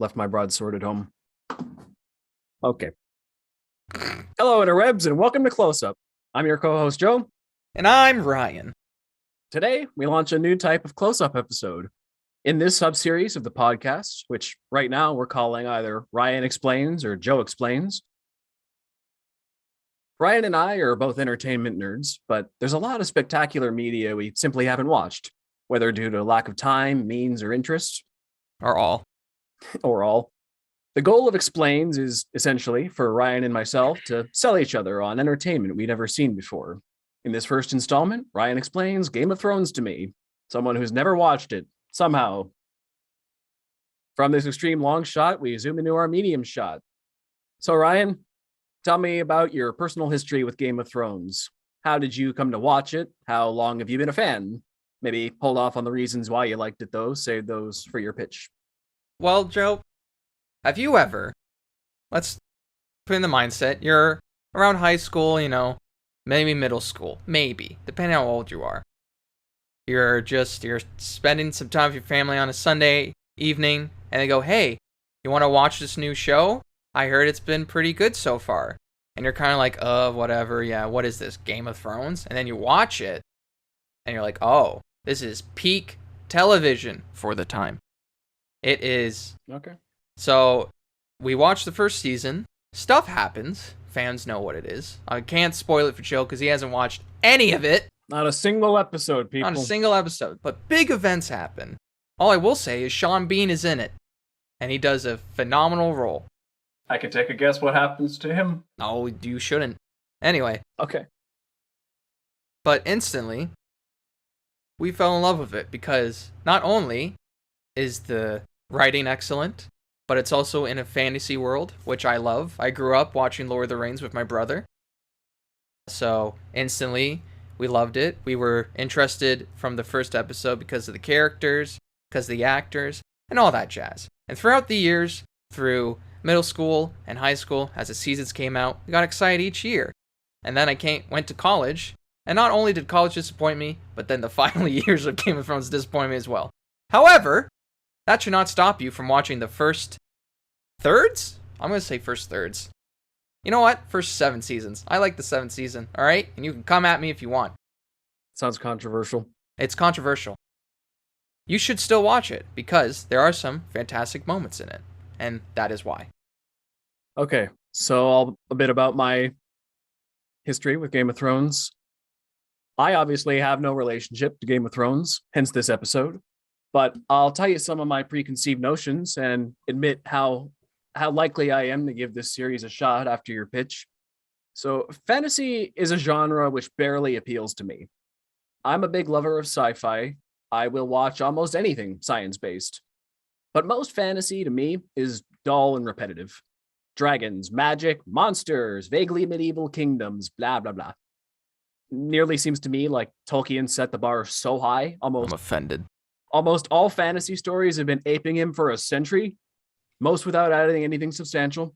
Left my broadsword at home. Okay. Hello, interwebs, and welcome to Close Up. I'm your co-host, Joe. And I'm Ryan. Today, we launch a new type of Close Up episode. In this sub-series of the podcast, which right now we're calling either Ryan Explains or Joe Explains. Ryan and I are both entertainment nerds, but there's a lot of spectacular media we simply haven't watched, whether due to lack of time, means, or interest. Or all. Or all. The goal of Explains is essentially for Ryan and myself to sell each other on entertainment we'd never seen before. In this first installment, Ryan explains Game of Thrones to me, someone who's never watched it, somehow. From this extreme long shot, we zoom into our medium shot. So Ryan, tell me about your personal history with Game of Thrones. How did you come to watch it? How long have you been a fan? Maybe hold off on the reasons why you liked it though, save those for your pitch. Well, Joe, have you ever, let's put in the mindset, you're around high school, maybe middle school, maybe, depending on how old you are. You're spending some time with your family on a Sunday evening, and they go, hey, you want to watch this new show? I heard it's been pretty good so far. And you're kind of like, whatever, yeah, what is this, Game of Thrones? And then you watch it, and you're like, oh, this is peak television for the time. It is. Okay. So, we watched the first season. Stuff happens. Fans know what it is. I can't spoil it for Joe because he hasn't watched any of it. Not a single episode, people. Not a single episode. But big events happen. All I will say is Sean Bean is in it. And he does a phenomenal role. I can take a guess what happens to him. No, you shouldn't. Anyway. Okay. But instantly, we fell in love with it because not only is the writing excellent, but it's also in a fantasy world, which I love. I grew up watching Lord of the Rings with my brother. So instantly, we loved it. We were interested from the first episode because of the characters, because of the actors, and all that jazz. And throughout the years, through middle school and high school, as the seasons came out, we got excited each year. And then I went to college, and not only did college disappoint me, but then the final years of Game of Thrones disappointed me as well. However, that should not stop you from watching the first thirds? I'm going to say first thirds. You know what? First 7 seasons. I like the 7th season, all right? And you can come at me if you want. Sounds controversial. It's controversial. You should still watch it because there are some fantastic moments in it. And that is why. Okay, so a bit about my history with Game of Thrones. I obviously have no relationship to Game of Thrones, hence this episode. But I'll tell you some of my preconceived notions and admit how likely I am to give this series a shot after your pitch. So fantasy is a genre which barely appeals to me. I'm a big lover of sci-fi. I will watch almost anything science-based. But most fantasy to me is dull and repetitive. Dragons, magic, monsters, vaguely medieval kingdoms, blah, blah, blah. Nearly seems to me like Tolkien set the bar so high, I'm offended. Almost all fantasy stories have been aping him for a century, most without adding anything substantial.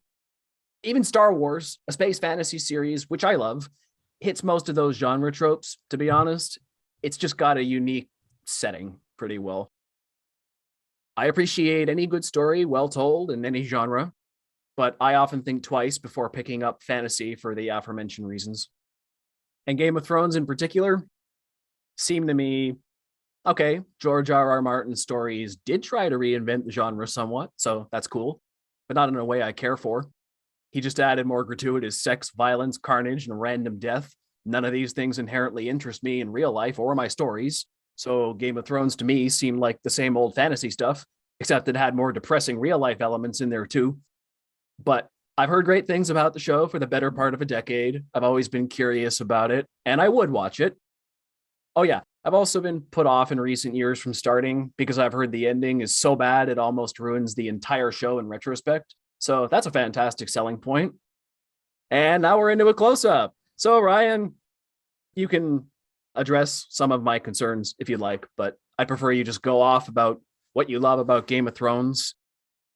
Even Star Wars, a space fantasy series, which I love, hits most of those genre tropes, to be honest. It's just got a unique setting pretty well. I appreciate any good story well told in any genre, but I often think twice before picking up fantasy for the aforementioned reasons. And Game of Thrones in particular seemed to me, okay, George R.R. Martin's stories did try to reinvent the genre somewhat, so that's cool, but not in a way I care for. He just added more gratuitous sex, violence, carnage, and random death. None of these things inherently interest me in real life or my stories, so Game of Thrones to me seemed like the same old fantasy stuff, except it had more depressing real-life elements in there too. But I've heard great things about the show for the better part of a decade. I've always been curious about it, and I would watch it. Oh yeah, I've also been put off in recent years from starting because I've heard the ending is so bad it almost ruins the entire show in retrospect. So that's a fantastic selling point. And now we're into a close-up. So Ryan, you can address some of my concerns if you'd like, but I prefer you just go off about what you love about Game of Thrones.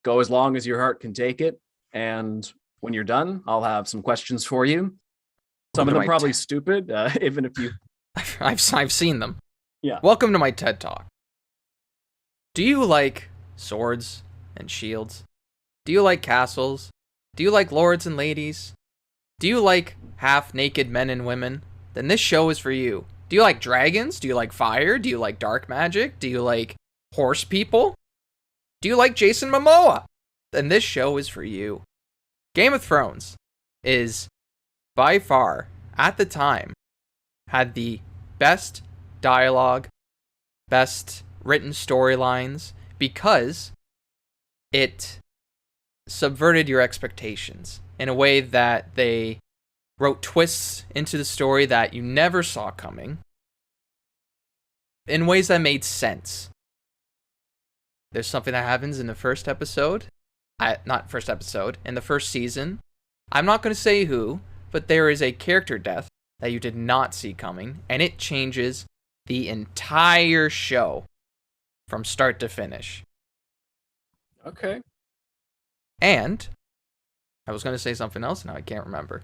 Go as long as your heart can take it. And when you're done, I'll have some questions for you. Some of them probably stupid, even if you... I've seen them. Yeah. Welcome to my TED Talk. Do you like swords and shields Do you like castles? Do you like lords and ladies? Do you like half-naked men and women? Then this show is for you. Do you like dragons? Do you like fire? Do you like dark magic? Do you like horse people? Do you like Jason Momoa? Then this show is for you. Game of Thrones is, by far, at the time, had the best dialogue, best written storylines, because it subverted your expectations in a way that they wrote twists into the story that you never saw coming in ways that made sense. There's something that happens in the first episode, in the first season. I'm not going to say who, but there is a character death that you did not see coming, and it changes the entire show from start to finish. Okay. And I was going to say something else, now I can't remember.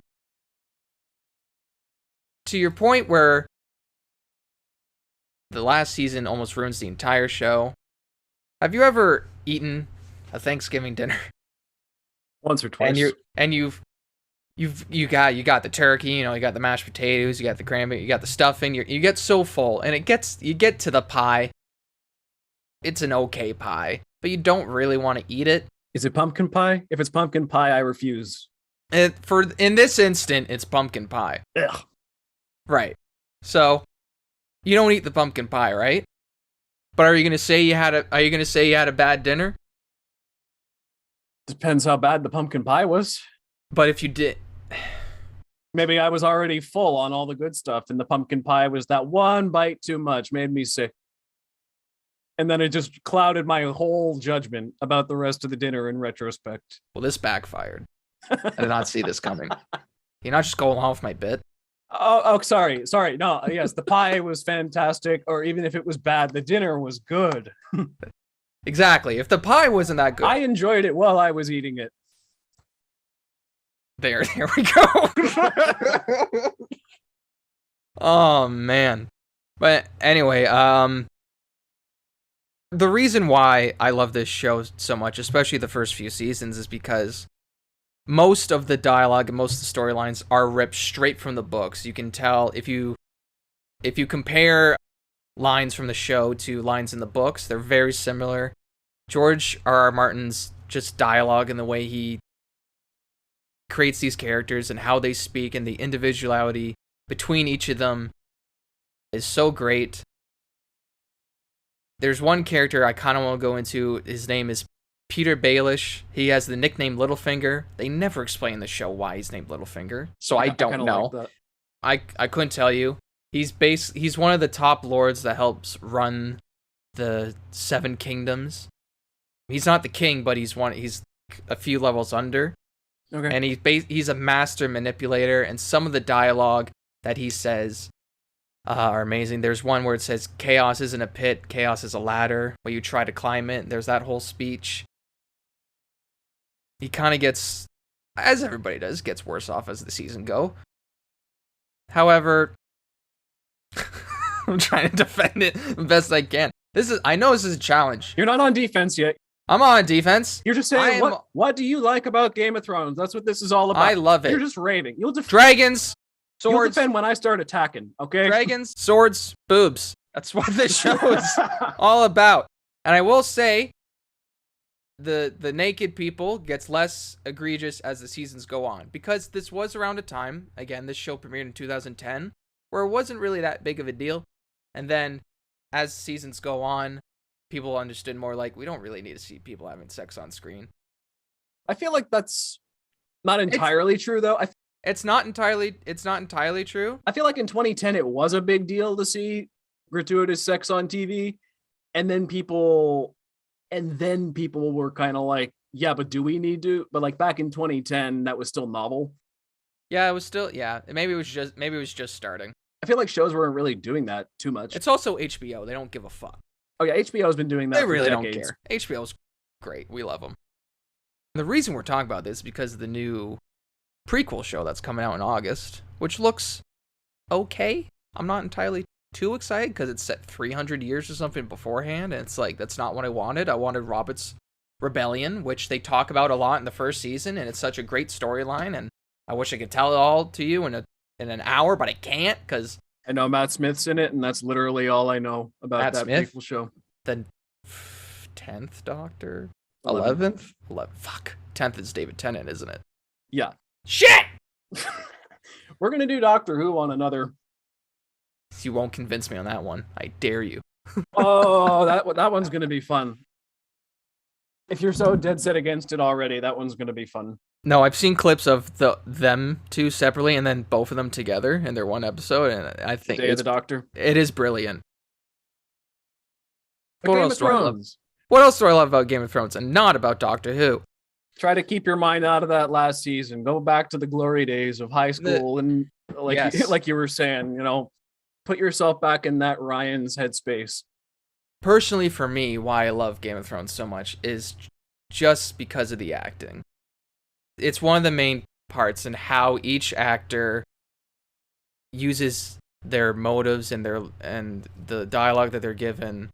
To your point where the last season almost ruins the entire show, have you ever eaten a Thanksgiving dinner? Once or twice. You got the turkey, you got the mashed potatoes, you got the cranberry, you got the stuffing, you get so full, and you get to the pie. It's an okay pie, but you don't really want to eat it. Is it pumpkin pie? If it's pumpkin pie, I refuse. In this instant, it's pumpkin pie. Ugh. Right. So, you don't eat the pumpkin pie, right? But are you gonna say you had a bad dinner? Depends how bad the pumpkin pie was. But if you did, maybe I was already full on all the good stuff, and the pumpkin pie was that one bite too much, made me sick. And then it just clouded my whole judgment about the rest of the dinner in retrospect. Well, this backfired. I did not see this coming. You're not just going along with my bit. Oh, sorry. No, yes, the pie was fantastic, or even if it was bad, the dinner was good. Exactly. If the pie wasn't that good, I enjoyed it while I was eating it. There we go. Oh man. But anyway, the reason why I love this show so much, especially the first few seasons, is because most of the dialogue and most of the storylines are ripped straight from the books. You can tell if you compare lines from the show to lines in the books, they're very similar. George R.R. Martin's just dialogue and the way he creates these characters and how they speak and the individuality between each of them is so great. There's one character I kind of want to go into. His name is Peter Baelish. He has the nickname Littlefinger. They never explain in the show why he's named Littlefinger, so I don't know. Like I couldn't tell you. He's one of the top lords that helps run the Seven Kingdoms. He's not the king, but he's a few levels under. Okay. And he's a master manipulator, and some of the dialogue that he says are amazing. There's one where it says, "Chaos isn't a pit, chaos is a ladder, but you try to climb it." There's that whole speech. He kind of gets, as everybody does, gets worse off as the season go. However, I'm trying to defend it the best I can. I know this is a challenge. You're not on defense yet. I'm on defense. You're just saying, what do you like about Game of Thrones? That's what this is all about. I love it. You're just raving. Dragons, swords. You'll defend when I start attacking, okay? Dragons, swords, boobs. That's what this show is all about. And I will say, the naked people gets less egregious as the seasons go on. Because this was around a time, again, this show premiered in 2010, where it wasn't really that big of a deal. And then, as seasons go on, people understood more, like, we don't really need to see people having sex on screen. I feel like that's not entirely true, though. It's not entirely true. I feel like in 2010, it was a big deal to see gratuitous sex on TV. And then people were kind of like, yeah, but do we need to? But like back in 2010, that was still novel. Yeah, it was still, yeah. Maybe it was just starting. I feel like shows weren't really doing that too much. It's also HBO. They don't give a fuck. Oh yeah, HBO's been doing that. They really for don't decades. care. HBO's great. We love them. And the reason we're talking about this is because of the new prequel show that's coming out in August, which looks okay. I'm not entirely too excited because it's set 300 years or something beforehand, and it's like, that's not what I wanted. I wanted Robert's rebellion, which they talk about a lot in the first season, and it's such a great storyline. And I wish I could tell it all to you in an hour, but I can't because I know Matt Smith's in it, and that's literally all I know about Matt that Smith? prequel show. the 10th Doctor, 11th. 11th. Fuck, 10th is David Tennant, isn't it? Yeah. Shit. We're gonna do Doctor Who on another. You won't convince me on that one. I dare you. Oh, that one's gonna be fun. If you're so dead set against it already, that one's gonna be fun. No, I've seen clips of them two separately and then both of them together in their one episode, and I think Day of the Doctor. It is brilliant. But Game of Thrones. What else do I love about Game of Thrones and not about Doctor Who? Try to keep your mind out of that last season. Go back to the glory days of high school and like you were saying, you know, put yourself back in that Ryan's headspace. Personally, for me, why I love Game of Thrones so much is just because of the acting. It's one of the main parts in how each actor uses their motives and the dialogue that they're given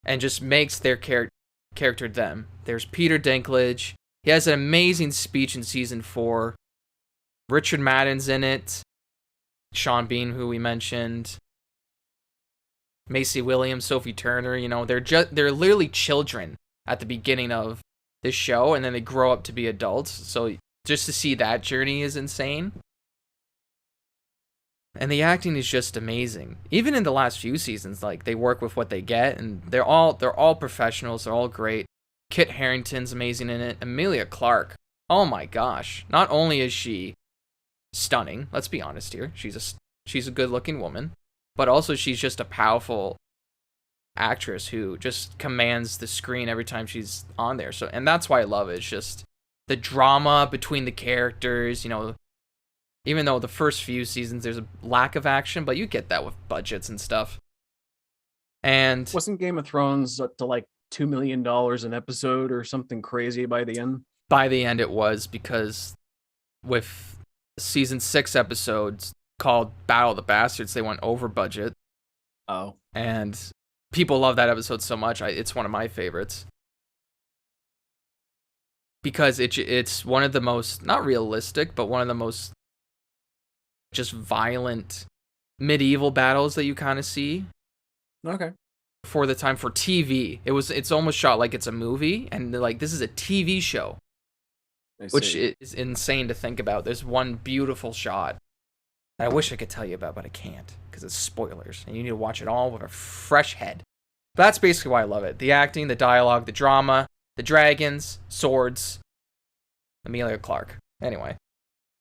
and just makes their character them. There's Peter Dinklage. He has an amazing speech in season 4. Richard Madden's in it. Sean Bean, who we mentioned. Macy Williams, Sophie Turner, you know, they're literally children at the beginning of this show, and then they grow up to be adults. So just to see that journey is insane. And the acting is just amazing. Even in the last few seasons, like, they work with what they get, and they're all professionals. They're all great. Kit Harington's amazing in it. Emilia Clarke, oh my gosh! Not only is she stunning, let's be honest here, she's a good-looking woman, but also she's just a powerful actress who just commands the screen every time she's on there. So, and that's why I love it. It's just the drama between the characters, you know. Even though the first few seasons there's a lack of action, but you get that with budgets and stuff. And wasn't Game of Thrones up to like $2 million an episode or something crazy by the end? By the end it was, because with season 6 episodes called Battle of the Bastards, they went over budget. Oh. And people love that episode so much. It's one of my favorites. Because it's one of the most, not realistic, but one of the most just violent medieval battles that you kind of see. Okay. For the time, for TV, it's almost shot like it's a movie, and like, this is a TV show, which is insane to think about. There's one beautiful shot that I wish I could tell you about, but I can't because it's spoilers, and you need to watch it all with a fresh head. But that's basically why I love it: the acting, the dialogue, the drama, the dragons, swords. Emilia Clarke. Anyway,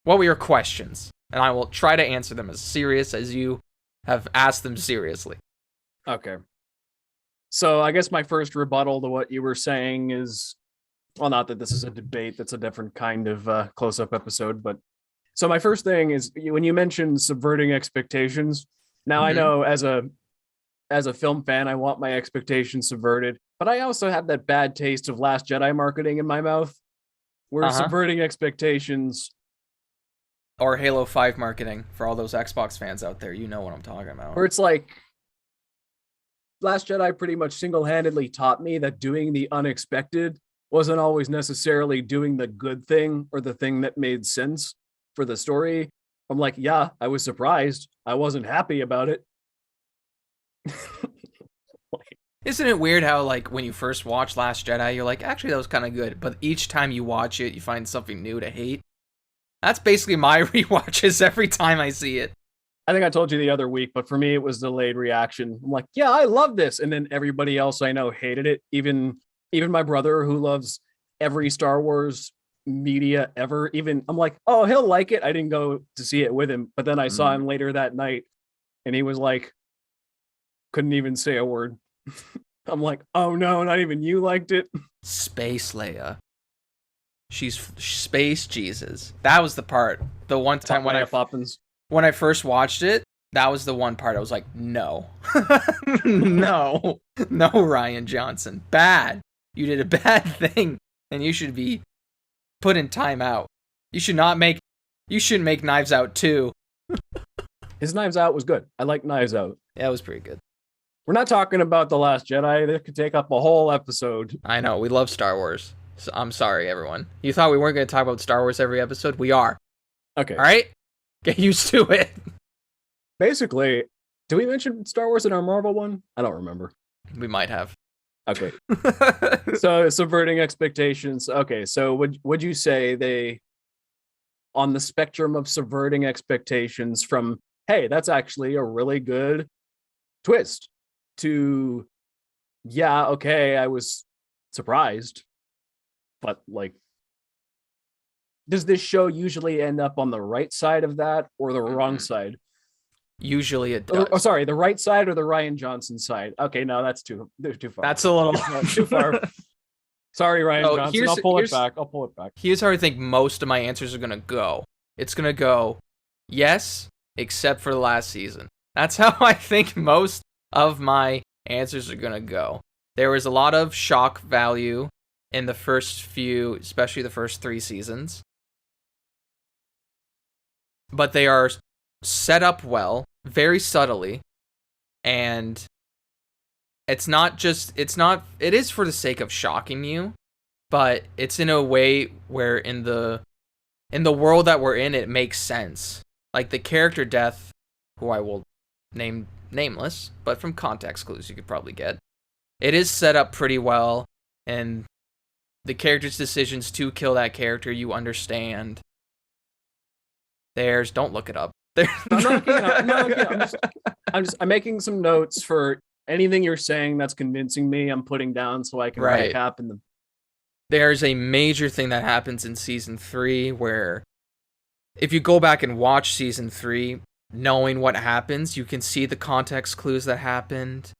what were your questions? And I will try to answer them as serious as you have asked them seriously. Okay. So I guess my first rebuttal to what you were saying is, well, not that this is a debate, that's a different kind of close-up episode, but so my first thing is, when you mentioned subverting expectations, now I know as a film fan, I want my expectations subverted, but I also have that bad taste of Last Jedi marketing in my mouth, where subverting expectations... Or Halo 5 marketing, for all those Xbox fans out there, you know what I'm talking about. Where it's like, Last Jedi pretty much single-handedly taught me that doing the unexpected wasn't always necessarily doing the good thing or the thing that made sense for the story. I'm like, yeah, I was surprised. I wasn't happy about it. Isn't it weird how, like, when you first watch Last Jedi, you're like, actually, that was kind of good, but each time you watch it, you find something new to hate? That's basically my rewatches every time I see it. I think I told you the other week, but for me, it was delayed reaction. I'm like, yeah, I love this. And then everybody else I know hated it. Even my brother, who loves every Star Wars media ever, I'm like, oh, he'll like it. I didn't go to see it with him. But then I saw him later that night, and he was like, couldn't even say a word. I'm like, oh no, not even you liked it. Space Leia. She's Space Jesus. That was the part. The one time when I first watched it, that was the one part I was like, no. No, Ryan Johnson. Bad. You did a bad thing, and you should be put in timeout. You shouldn't make Knives Out 2. His Knives Out was good. I like Knives Out. Yeah, it was pretty good. We're not talking about The Last Jedi. That could take up a whole episode. I know, we love Star Wars. So I'm sorry, everyone. You thought we weren't going to talk about Star Wars every episode? We are. Okay. All right? Get used to it. Basically, do we mention Star Wars in our Marvel one? I don't remember. We might have. Okay. So subverting expectations. Okay, so would you say they, on the spectrum of subverting expectations from, hey, that's actually a really good twist, to, yeah, okay, I was surprised, but like, does this show usually end up on the right side of that or the wrong side? Usually it does. Oh, sorry, the right side or the Ryan Johnson side? Okay, no, that's too far. That's a little too far. Sorry, Ryan Oh, Johnson. I'll pull it back. I'll pull it back. Here's how I think most of my answers are going to go. It's going to go, yes, except for the last season. That's how I think most of my answers are going to go. There was a lot of shock value in the first few, especially the first 3 seasons. But they are set up well, very subtly, and it is for the sake of shocking you, but it's in a way where in the world that we're in, it makes sense. Like the character death, who I will name nameless, but from context clues you could probably get. It is set up pretty well, and the character's decisions to kill that character, you understand. Don't look it up. I'm making some notes for anything you're saying that's convincing me. I'm putting down so I can write a cap in the. There's a major thing that happens in season 3 where if you go back and watch season 3, knowing what happens, you can see the context clues that happened.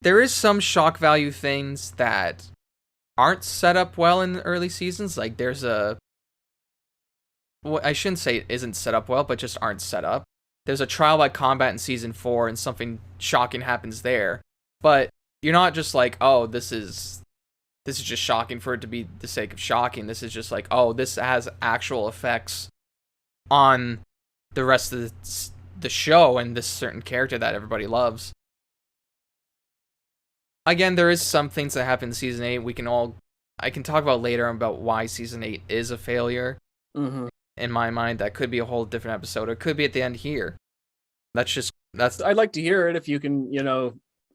There is some shock value things that aren't set up well in the early seasons. Like there's I shouldn't say it isn't set up well, but just aren't set up. There's a trial by combat in season 4 and something shocking happens there. But you're not just like, oh, this is just shocking for it to be the sake of shocking. This is just like, oh, this has actual effects on the rest of the show and this certain character that everybody loves. Again, there is some things that happen in season 8. I can talk about later about why season 8 is a failure. Mm-hmm. In my mind, that could be a whole different episode. Or it could be at the end here. That's. I'd like to hear it if you can,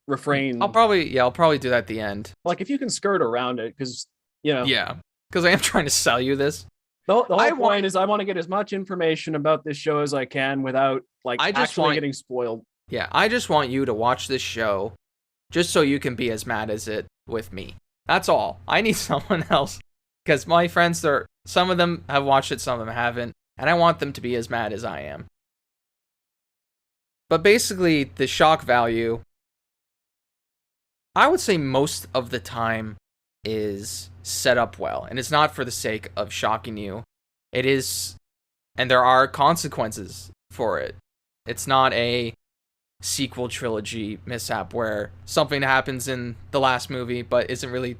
refrain. I'll probably do that at the end. Like if you can skirt around it, because Yeah, because I am trying to sell you this. The whole point is I want to get as much information about this show as I can without getting spoiled. Yeah, I just want you to watch this show, just so you can be as mad as it with me. That's all. I need someone else, because my friends some of them have watched it, some of them haven't, and I want them to be as mad as I am. But basically, the shock value, I would say most of the time, is set up well, and it's not for the sake of shocking you. It is, and there are consequences for it. It's not a sequel trilogy mishap where something happens in the last movie but isn't really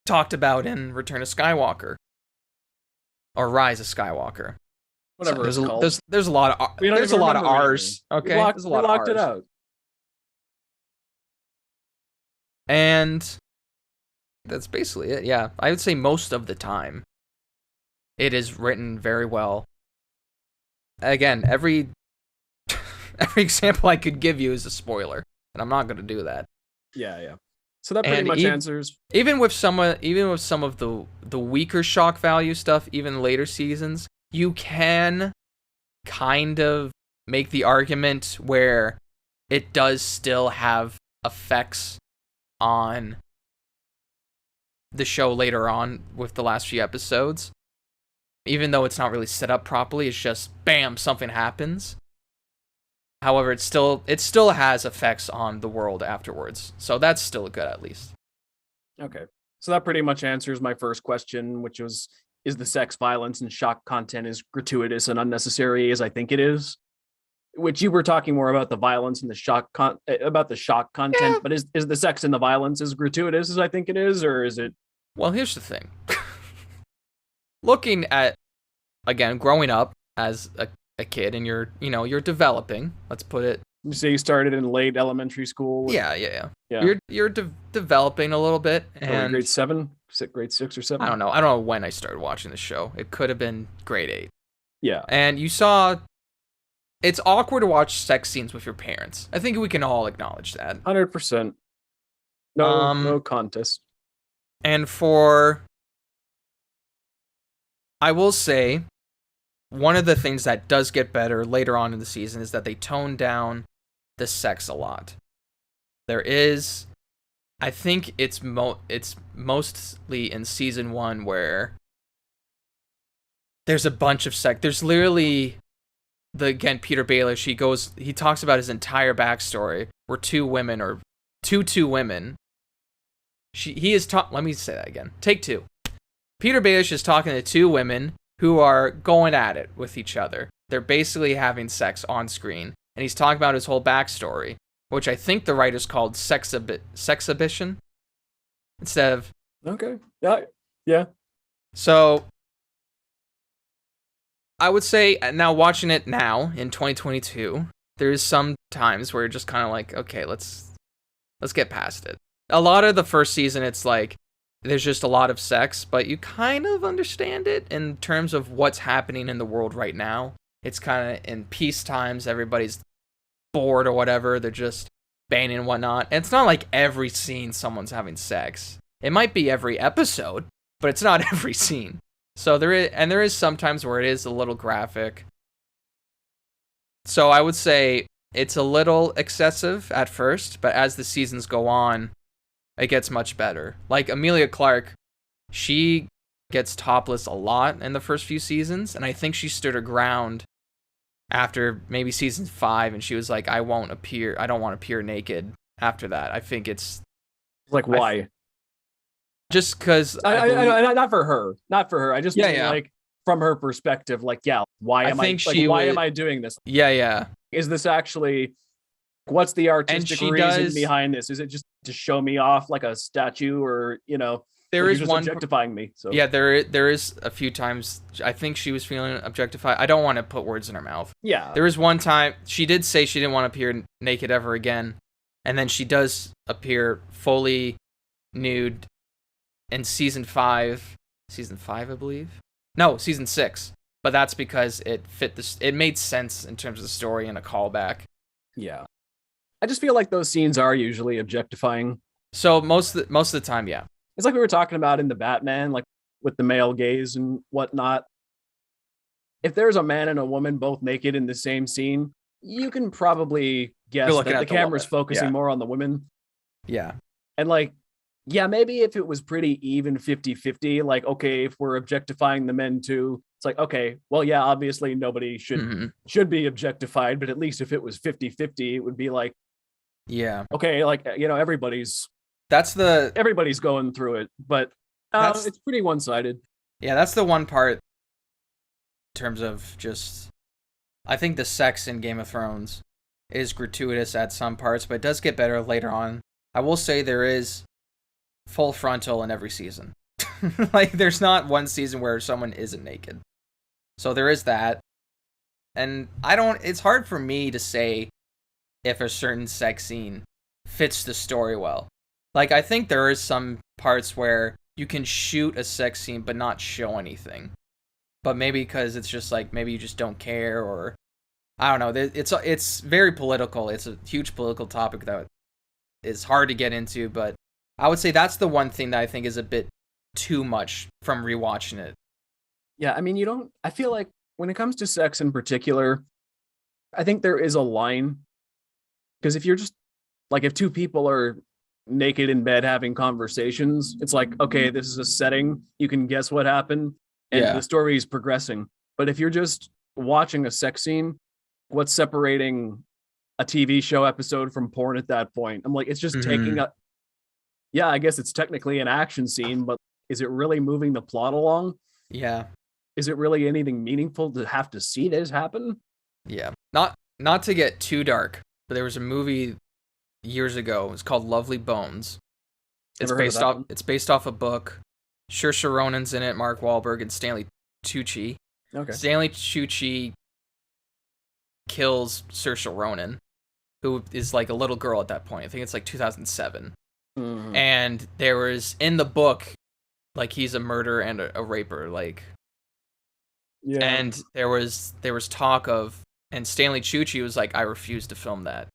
talked about in Return of Skywalker or Rise of Skywalker. Whatever it's called. There's a lot of R's. Okay, there's a lot of R's. It out. And that's basically it. Yeah, I would say most of the time it is written very well. Again, every example I could give you is a spoiler, and I'm not going to do that. Yeah. So that pretty much answers. Even with some of the weaker shock value stuff, even later seasons, you can kind of make the argument where it does still have effects on the show later on with the last few episodes. Even though it's not really set up properly, it's just bam, something happens. However, it still has effects on the world afterwards. So that's still good, at least. Okay. So that pretty much answers my first question, which was, is the sex, violence, and shock content as gratuitous and unnecessary as I think it is? Which you were talking more about the violence and the shock about the shock content, yeah. But is the sex and the violence as gratuitous as I think it is, or is it? Well, here's the thing. Looking at, again, growing up as a kid and you're developing, let's put it You say you started in late elementary school. Yeah. Yeah. You're developing a little bit, Probably and grade 7, grade 6 or 7. I don't know. I don't know when I started watching the show. It could have been grade 8. Yeah. And you saw it's awkward to watch sex scenes with your parents. I think we can all acknowledge that. 100%. No contest. And I will say, one of the things that does get better later on in the season is that they tone down the sex a lot. There is, I think it's mostly in season 1 where there's a bunch of sex. There's literally Peter Baelish. He talks about his entire backstory where two women. Let me say that again. Take 2. Peter Baelish is talking to 2 women who are going at it with each other. They're basically having sex on screen, and he's talking about his whole backstory, which I think the writers called sexhibition instead of. Okay. Yeah. So I would say now watching it now in 2022, there's some times where you're just kind of like, okay, let's get past it. A lot of the first season, it's like there's just a lot of sex, but you kind of understand it in terms of what's happening in the world right now. It's kind of in peace times, everybody's bored or whatever, they're just banging and whatnot. And it's not like every scene someone's having sex. It might be every episode, but it's not every scene. So there is sometimes where it is a little graphic. So I would say it's a little excessive at first, but as the seasons go on, it gets much better. Like Emilia Clarke, she gets topless a lot in the first few seasons, and I think she stood her ground after maybe season 5, and she was like, I don't want to appear naked after that. I think it's like, why? Just because I not for her. I just mean, like, from her perspective, like, why am I doing this? Yeah. Is this actually, what's the artistic reason behind this? Is it just to show me off like a statue, or, there is one objectifying me? So yeah, there is a few times I think she was feeling objectified. I don't want to put words in her mouth. Yeah. There was one time she did say she didn't want to appear naked ever again, and then she does appear fully nude in season 5, I believe. No, season 6. But that's because it made sense in terms of the story and a callback. Yeah. I just feel like those scenes are usually objectifying. So most of the time, yeah. It's like we were talking about in the Batman, like with the male gaze and whatnot. If there's a man and a woman both naked in the same scene, you can probably guess that the camera's focusing more on the women. Yeah. And like, yeah, maybe if it was pretty even 50-50, like, okay, if we're objectifying the men too, it's like, okay, well, yeah, obviously nobody should be objectified, but at least if it was 50-50, it would be like, yeah, okay, like, everybody's going through it, but it's pretty one-sided. Yeah, that's the one part in terms of just, I think the sex in Game of Thrones is gratuitous at some parts, but it does get better later on. I will say there is full frontal in every season. Like, there's not one season where someone isn't naked. So there is that. And it's hard for me to say if a certain sex scene fits the story well. Like, I think there is some parts where you can shoot a sex scene but not show anything. But maybe because it's just like, maybe you just don't care, or I don't know. It's very political. It's a huge political topic that is hard to get into, but I would say that's the one thing that I think is a bit too much from rewatching it. Yeah, I mean, I feel like when it comes to sex in particular, I think there is a line. Because if you're just, like, if 2 people are naked in bed having conversations, it's like, okay, this is a setting. You can guess what happened, and the story is progressing. But if you're just watching a sex scene, what's separating a TV show episode from porn at that point? I'm like, it's just taking yeah, I guess it's technically an action scene, but is it really moving the plot along? Yeah. Is it really anything meaningful to have to see this happen? Yeah. Not to get too dark, but there was a movie years ago. It's called Lovely Bones. It's based off a book. Saoirse Ronan's in it, Mark Wahlberg, and Stanley Tucci. Okay. Stanley Tucci kills Saoirse Ronan. who is like a little girl at that point. I think it's like 2007. Mhm. And there was in the book, like he's a murderer and a raper, like. Yeah. And there was talk of, and Stanley Tucci was like, I refuse to film that.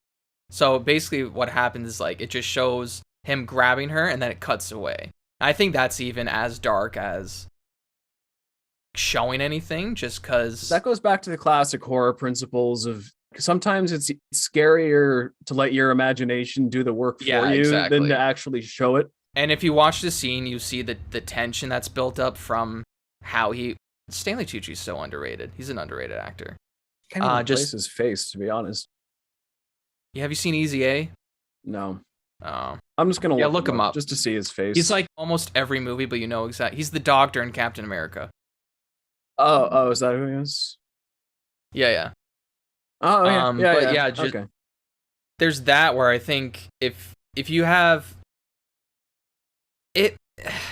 So basically, what happens is like it just shows him grabbing her, and then it cuts away. I think that's even as dark as showing anything, just because That goes back to the classic horror principles of sometimes it's scarier to let your imagination do the work for you than to actually show it. And if you watch the scene, you see the tension that's built up from how Stanley Tucci's so underrated. He's an underrated actor. Can't even place his face, to be honest. Have you seen Easy A? No. Oh. I'm just gonna look him up just to see his face. He's like almost every movie, but you know exactly. He's the doctor in Captain America. Oh, is that who he is? Yeah. Oh, yeah. Okay. There's that where I think if you have it,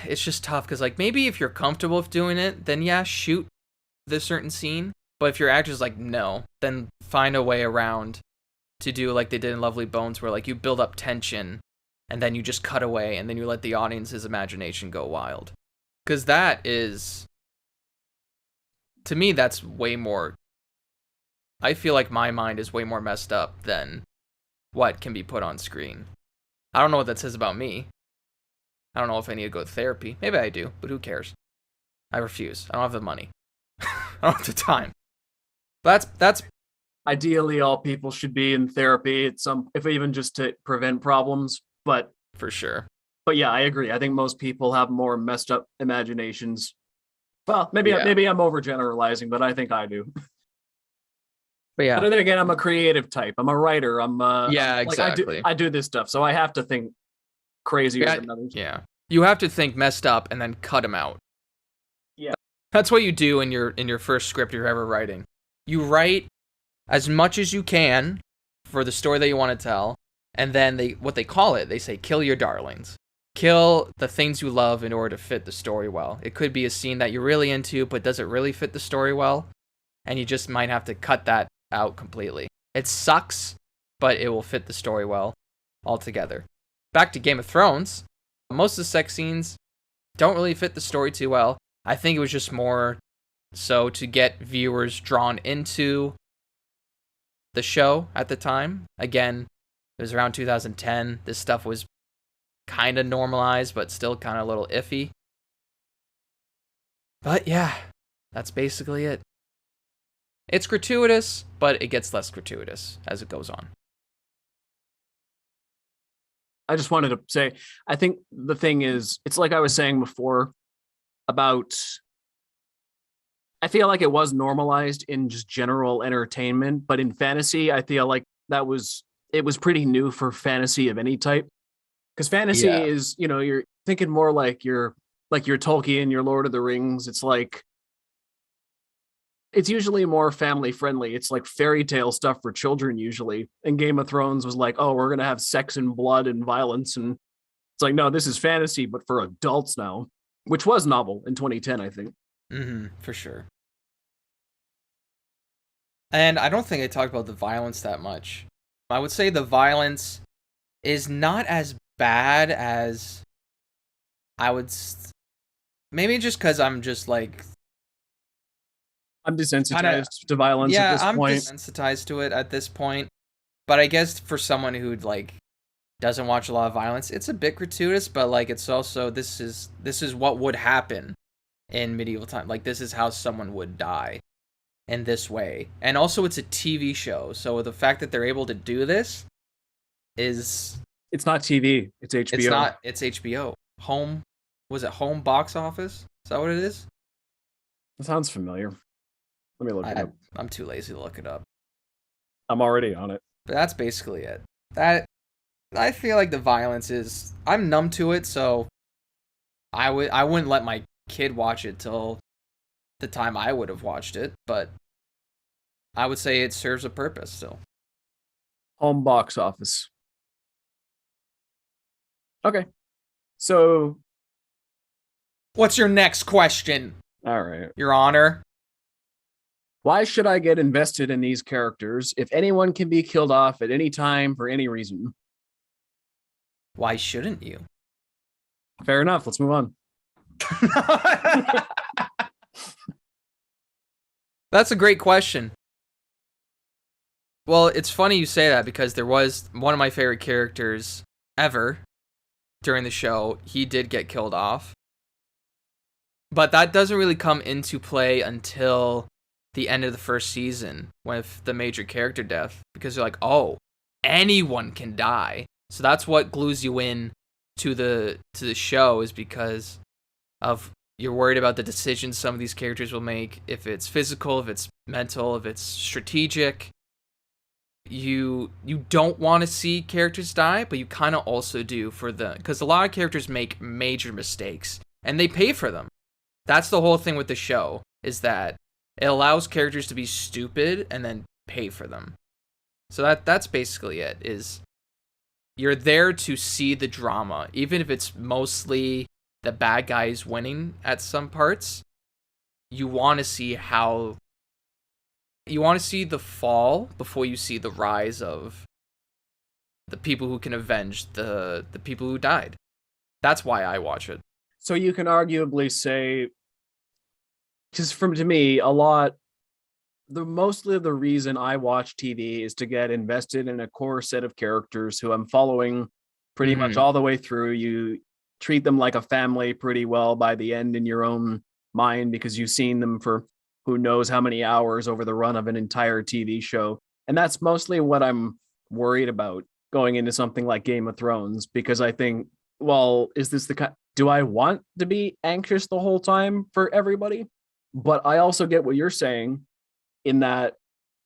it's just tough because like maybe if you're comfortable with doing it, then yeah, shoot this certain scene. But if your actor's like no, then find a way around to do like they did in Lovely Bones, where like you build up tension and then you just cut away and then you let the audience's imagination go wild. Because that is, to me, that's way more. I feel like my mind is way more messed up than what can be put on screen. I don't know what that says about me. I don't know if I need to go to therapy. Maybe I do, but who cares? I refuse. I don't have the money. I don't have the time. But that's ideally all people should be in therapy at some, if even just to prevent problems. But for sure. But yeah, I agree. I think most people have more messed up imaginations. Well, maybe I'm overgeneralizing, but I think I do. But yeah. But then again, I'm a creative type. I'm a writer. Exactly. I do this stuff, so I have to think crazier than others. Yeah. You have to think messed up and then cut them out. Yeah. That's what you do in your first script you're ever writing. You write as much as you can for the story that you want to tell, and then they say kill your darlings. Kill the things you love in order to fit the story well. It could be a scene that you're really into, but does it really fit the story well? And you just might have to cut that out completely. It sucks, but it will fit the story well altogether. Back to Game of Thrones, most of the sex scenes don't really fit the story too well. I think it was just more so to get viewers drawn into the show at the time. Again, it was around 2010. This stuff was kind of normalized, but still kind of a little iffy. But yeah, that's basically it. It's gratuitous, but it gets less gratuitous as it goes on. I just wanted to say, I think the thing is, it's like I was saying before about, I feel like it was normalized in just general entertainment, but in fantasy, I feel like it was pretty new for fantasy of any type. Because fantasy is, you're thinking more like your Tolkien, your Lord of the Rings. It's like, it's usually more family friendly. It's like fairy tale stuff for children usually. And Game of Thrones was like, oh, we're going to have sex and blood and violence. And it's like, no, this is fantasy, but for adults now, which was novel in 2010, I think. For sure. And I don't think I talked about the violence that much. I would say the violence is not as bad as I would. Maybe just because I'm just like. I'm desensitized to violence at this point. Yeah, I'm desensitized to it at this point. But I guess for someone who like doesn't watch a lot of violence, it's a bit gratuitous, but like it's also this is what would happen in medieval time. Like this is how someone would die in this way. And also it's a TV show, so the fact that they're able to do this is it's not TV, it's HBO. It's HBO. Was it home box office? Is that what it is? That sounds familiar. Let me look it up. I'm too lazy to look it up. I'm already on it. But that's basically it. That I feel like the violence is I'm numb to it, so I wouldn't let my kid watch it till the time I would have watched it, but I would say it serves a purpose still. Home box office. Okay. So what's your next question? All right. Your Honor. Why should I get invested in these characters if anyone can be killed off at any time for any reason? Why shouldn't you? Fair enough. Let's move on. That's a great question. Well, it's funny you say that because there was one of my favorite characters ever during the show. He did get killed off. But that doesn't really come into play until the end of the first season with the major character death, because you're like, oh, anyone can die. So that's what glues you in to the show, is because of you're worried about the decisions some of these characters will make, if it's physical, if it's mental, if it's strategic. You don't want to see characters die, but you kind of also do because a lot of characters make major mistakes and they pay for them. That's the whole thing with the show, is that it allows characters to be stupid and then pay for them. So that's basically it, is you're there to see the drama, even if it's mostly the bad guys winning at some parts. You want to see the fall before you see the rise of the people who can avenge the people who died. That's why I watch it. So you can arguably say, just to me, mostly the reason I watch TV is to get invested in a core set of characters who I'm following pretty much all the way through. You treat them like a family pretty well by the end in your own mind, because you've seen them for who knows how many hours over the run of an entire TV show. And that's mostly what I'm worried about going into something like Game of Thrones, because I think, well, is this do I want to be anxious the whole time for everybody? But I also get what you're saying, in that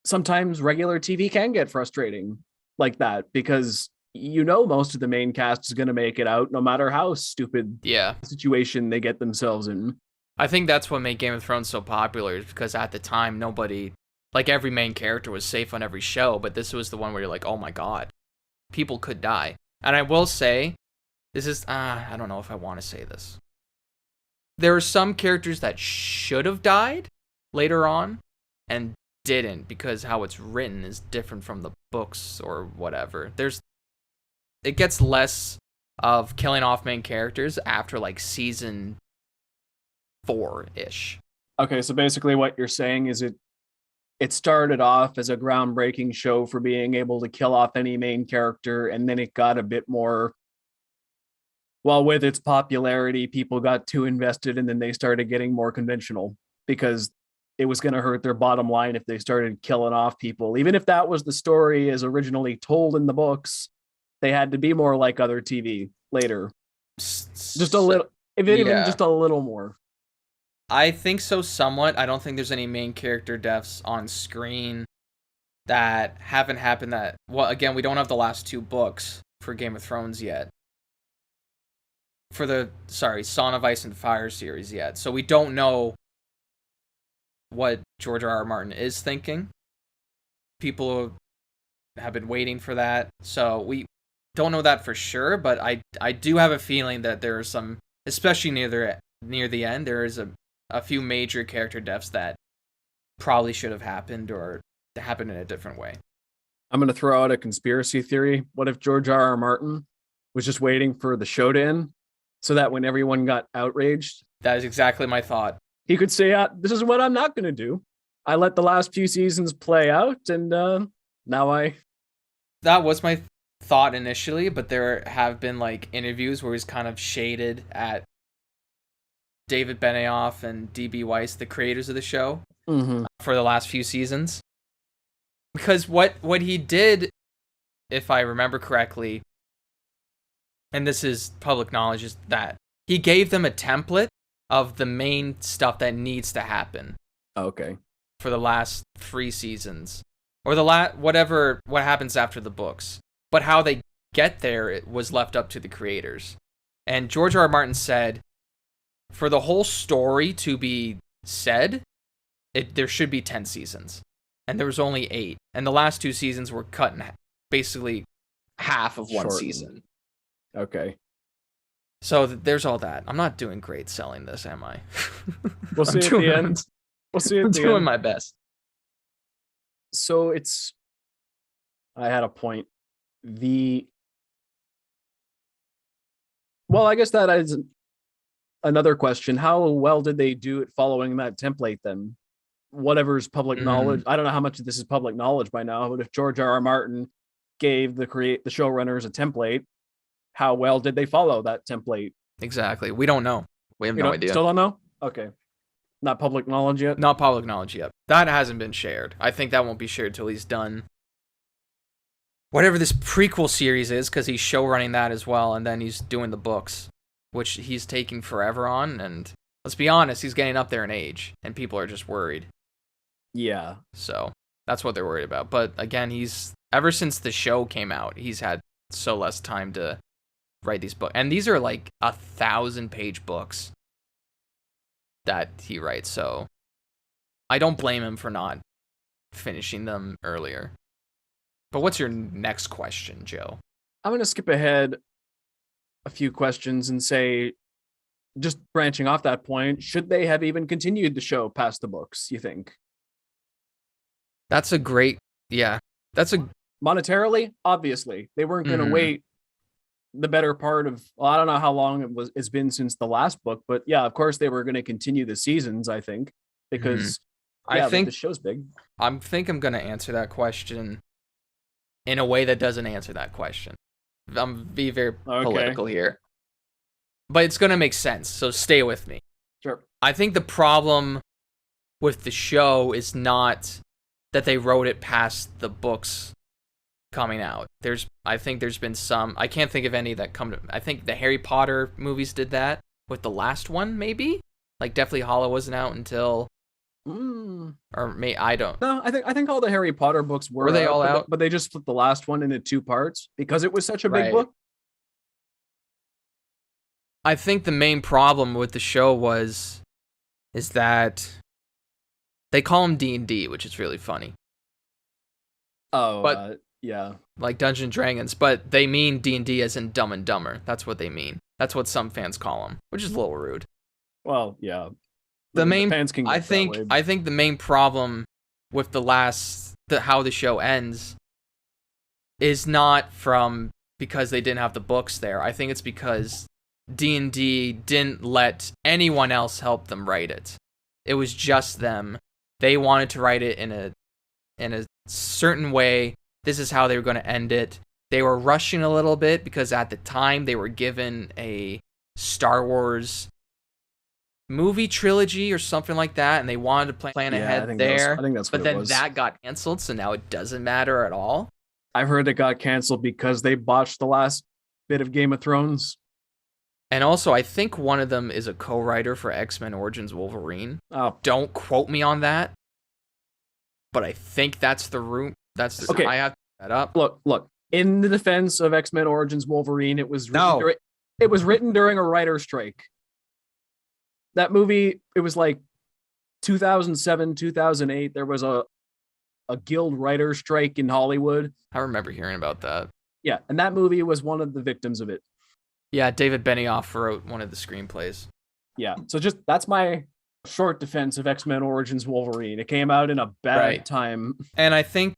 sometimes regular TV can get frustrating like that, because most of the main cast is going to make it out no matter how stupid situation they get themselves in. I think that's what made Game of Thrones so popular, is because at the time, every main character was safe on every show, but this was the one where you're like, oh my god, people could die. And I will say, this is, I don't know if I want to say this. There are some characters that should have died later on and didn't, because how it's written is different from the books or whatever. It gets less of killing off main characters after season 4-ish. Okay, so basically what you're saying is it started off as a groundbreaking show for being able to kill off any main character, and then it got a bit more, well, with its popularity, people got too invested, and then they started getting more conventional, because it was going to hurt their bottom line if they started killing off people. Even if that was the story as originally told in the books, they had to be more like other TV later. Just a little, even just a little more. I think so, somewhat. I don't think there's any main character deaths on screen that haven't happened again, we don't have the last 2 books for Game of Thrones yet. For the, Song of Ice and Fire series yet. So we don't know what George R.R. Martin is thinking. People have been waiting for that. So we don't know that for sure, but I do have a feeling that there are some, especially near the end, there is a few major character deaths that probably should have happened or happened in a different way. I'm going to throw out a conspiracy theory. What if George R.R. Martin was just waiting for the show to end, so that when everyone got outraged, that is exactly my thought, he could say, this is what I'm not going to do. I let the last few seasons play out, and now That was my thought initially, but there have been interviews where he's kind of shaded at David Benioff and D.B. Weiss, the creators of the show, for the last few seasons. Because what he did, if I remember correctly, and this is public knowledge, is that he gave them a template of the main stuff that needs to happen. Okay. For the last 3 seasons. Or what happens after the books. But how they get there, it was left up to the creators. And George R.R. Martin said, for the whole story to be said, there should be 10 seasons. And there was only 8. And the last 2 seasons were cut in basically half of one season. Okay. So there's all that. I'm not doing great selling this, am I? We'll see at the end. We'll see at the end. I'm doing my best. So it's, I had a point. The, well, I guess that is another question. How well did they do it following that template then? Whatever's public knowledge. I don't know how much of this is public knowledge by now, but if George R. R. Martin gave the showrunners a template, how well did they follow that template? Exactly. We don't know. We have no idea. Still don't know? Okay. Not public knowledge yet? Not public knowledge yet. That hasn't been shared. I think that won't be shared till he's done whatever this prequel series is, because he's show running that as well, and then he's doing the books, which he's taking forever on, and let's be honest, he's getting up there in age, and people are just worried. Yeah. So that's what they're worried about. But again, he's, ever since the show came out, he's had so less time to write these books. And these are like 1,000-page books that he writes, so I don't blame him for not finishing them earlier. But what's your next question, Joe? I'm going to skip ahead a few questions and say, just branching off that point, should they have even continued the show past the books, you think? That's a great, yeah. That's a monetarily, obviously. They weren't going to wait the better part of, well, I don't know how long it's been since the last book, but yeah, of course they were going to continue the seasons, I think, because I think the show's big. I think I'm going to answer that question in a way that doesn't answer that question. I'm be very political here. But it's going to make sense, so stay with me. Sure. I think the problem with the show is not that they wrote it past the books coming out. I think there's been some, I can't think of any that come to, I think the Harry Potter movies did that with the last one, maybe? Like Deathly Hollow wasn't out until, or I don't. No, I think all the Harry Potter books were they all out? But they just split the last one into 2 parts because it was such a big book. I think the main problem with the show is that they call them D&D, which is really funny. Oh, but yeah, like Dungeons and Dragons, but they mean D&D as in Dumb and Dumber. That's what they mean. That's what some fans call them, which is a little rude. Well, yeah. The main fans can get I think the main problem with how the show ends is not from because they didn't have the books there. I think it's because D&D didn't let anyone else help them write it. It was just them. They wanted to write it in a certain way. This is how they were going to end it. They were rushing a little bit because at the time they were given a Star Wars movie trilogy or something like that, and they wanted to plan ahead there. I think that's what but it then was. that got canceled, so now it doesn't matter at all. I've heard it got canceled because they botched the last bit of Game of Thrones. And also, I think one of them is a co-writer for X-Men Origins Wolverine. Oh, don't quote me on that, but I think that's the root. Okay. I have to look that up. Look. In the defense of X-Men Origins Wolverine, it was written during a writer's strike. That movie, it was like 2007, 2008. There was a guild writer's strike in Hollywood. I remember hearing about that. Yeah, and that movie was one of the victims of it. Yeah, David Benioff wrote one of the screenplays. Yeah, so just that's my short defense of X-Men Origins Wolverine. It came out in a bad time. And I think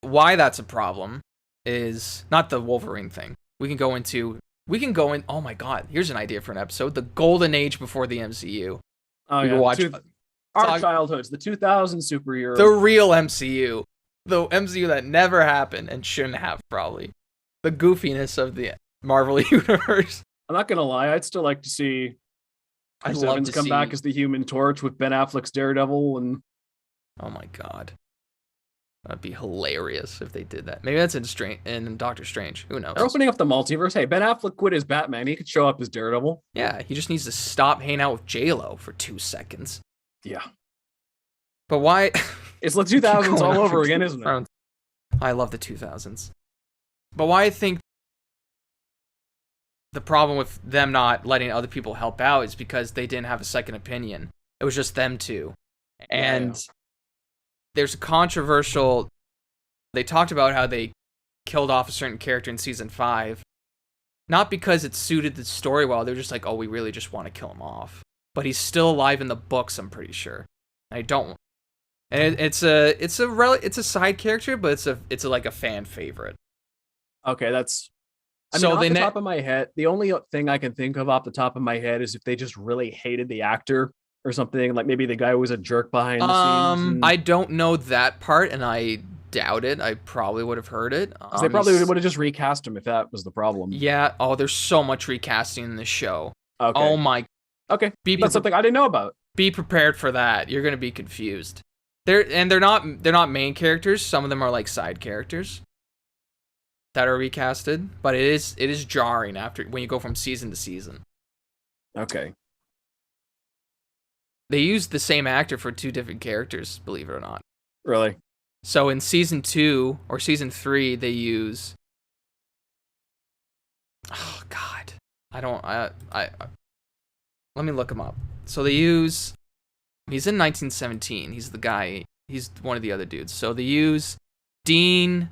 why that's a problem is not the Wolverine thing. We can go in, oh my god, here's an idea for an episode. The golden age before the MCU. Oh, we yeah. watch Our childhoods, the 2000 superhero. The real MCU. The MCU that never happened and shouldn't have, probably. The goofiness of the Marvel Universe. I'm not going to lie, I'd still like to see Chris Evans come back as the Human Torch with Ben Affleck's Daredevil. And oh my god. That'd be hilarious if they did that. Maybe that's in Doctor Strange. Who knows? They're opening up the multiverse. Hey, Ben Affleck quit as Batman. He could show up as Daredevil. Yeah, he just needs to stop hanging out with J-Lo for 2 seconds. Yeah. But why? It's the 2000s all over again, isn't it? I love the 2000s. But why I think the problem with them not letting other people help out is because they didn't have a second opinion. It was just them two. And there's a controversial... They talked about how they killed off a certain character in season 5. Not because it suited the story well. They're just like, oh, we really just want to kill him off. But he's still alive in the books, I'm pretty sure. I don't... And it's a side character, but it's like a fan favorite. Okay, that's. I mean, So off they the top of my head, the only thing I can think of off the top of my head is if they just really hated the actor or something. Like maybe the guy was a jerk behind the scenes, and I don't know that part, and I doubt it. I probably would have heard it. because they probably would have just recast him if that was the problem. Yeah. Oh, there's so much recasting in this show. Okay. Oh my. Okay. That's something I didn't know about. Be prepared for that. You're gonna be confused. They're not main characters. Some of them are like side characters that are recasted, but it is jarring after when you go from season to season. Okay. They used the same actor for 2 different characters, believe it or not. Really? So in season 2 or season 3, they use. Oh God, I let me look him up. So they use. He's in 1917. He's the guy. He's one of the other dudes. So they use Dean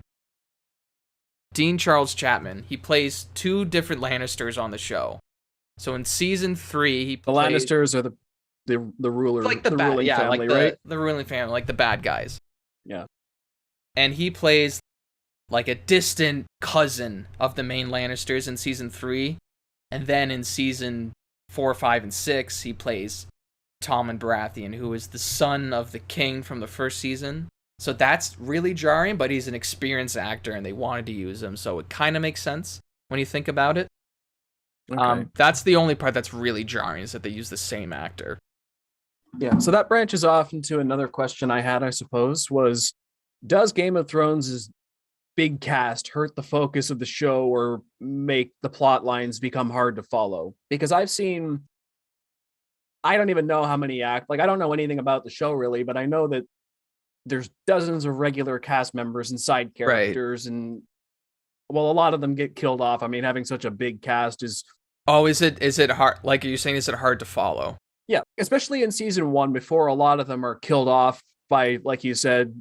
Charles Chapman. He plays 2 different Lannisters on the show. So in season 3, he The Lannisters are the ruler, like the ruling family, like right? the ruling family, like the bad guys. Yeah. And he plays like a distant cousin of the main Lannisters in season 3, and then in season 4, 5, and 6, he plays Tommen Baratheon, who is the son of the king from the first season. So that's really jarring, but he's an experienced actor, and they wanted to use him, so it kind of makes sense when you think about it. Okay. That's the only part that's really jarring, is that they use the same actor. Yeah. So that branches off into another question I had, I suppose, was does Game of Thrones' big cast hurt the focus of the show or make the plot lines become hard to follow? Because I don't even know how many I don't know anything about the show really, but I know that there's dozens of regular cast members and side characters, and well, a lot of them get killed off. I mean, having such a big cast is. Oh, is it hard? Like you're saying, is it hard to follow? Yeah, especially in season 1, before a lot of them are killed off by, like you said,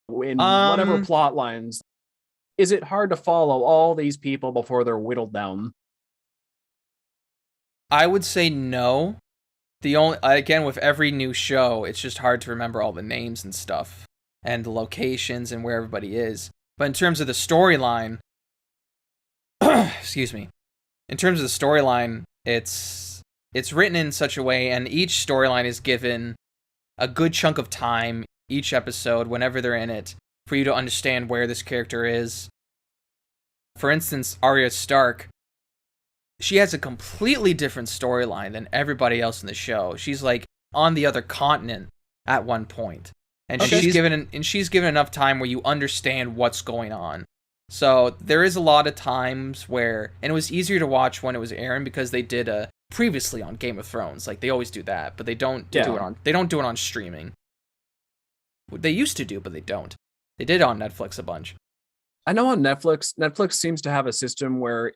in whatever plot lines. Is it hard to follow all these people before they're whittled down? I would say no. The only, again, with every new show, it's just hard to remember all the names and stuff and the locations and where everybody is. But in terms of the storyline, excuse me. In terms of the storyline, it's written in such a way, and each storyline is given a good chunk of time each episode whenever they're in it for you to understand where this character is. For instance, Arya Stark, she has a completely different storyline than everybody else in the show. She's like on the other continent at one point, and she's given enough time where you understand what's going on. So there is a lot of times where, and it was easier to watch when it was airing because they did a previously on Game of Thrones, like they always do that, but they don't do it on streaming. They used to do, but they don't. They did on Netflix a bunch. I know on Netflix seems to have a system where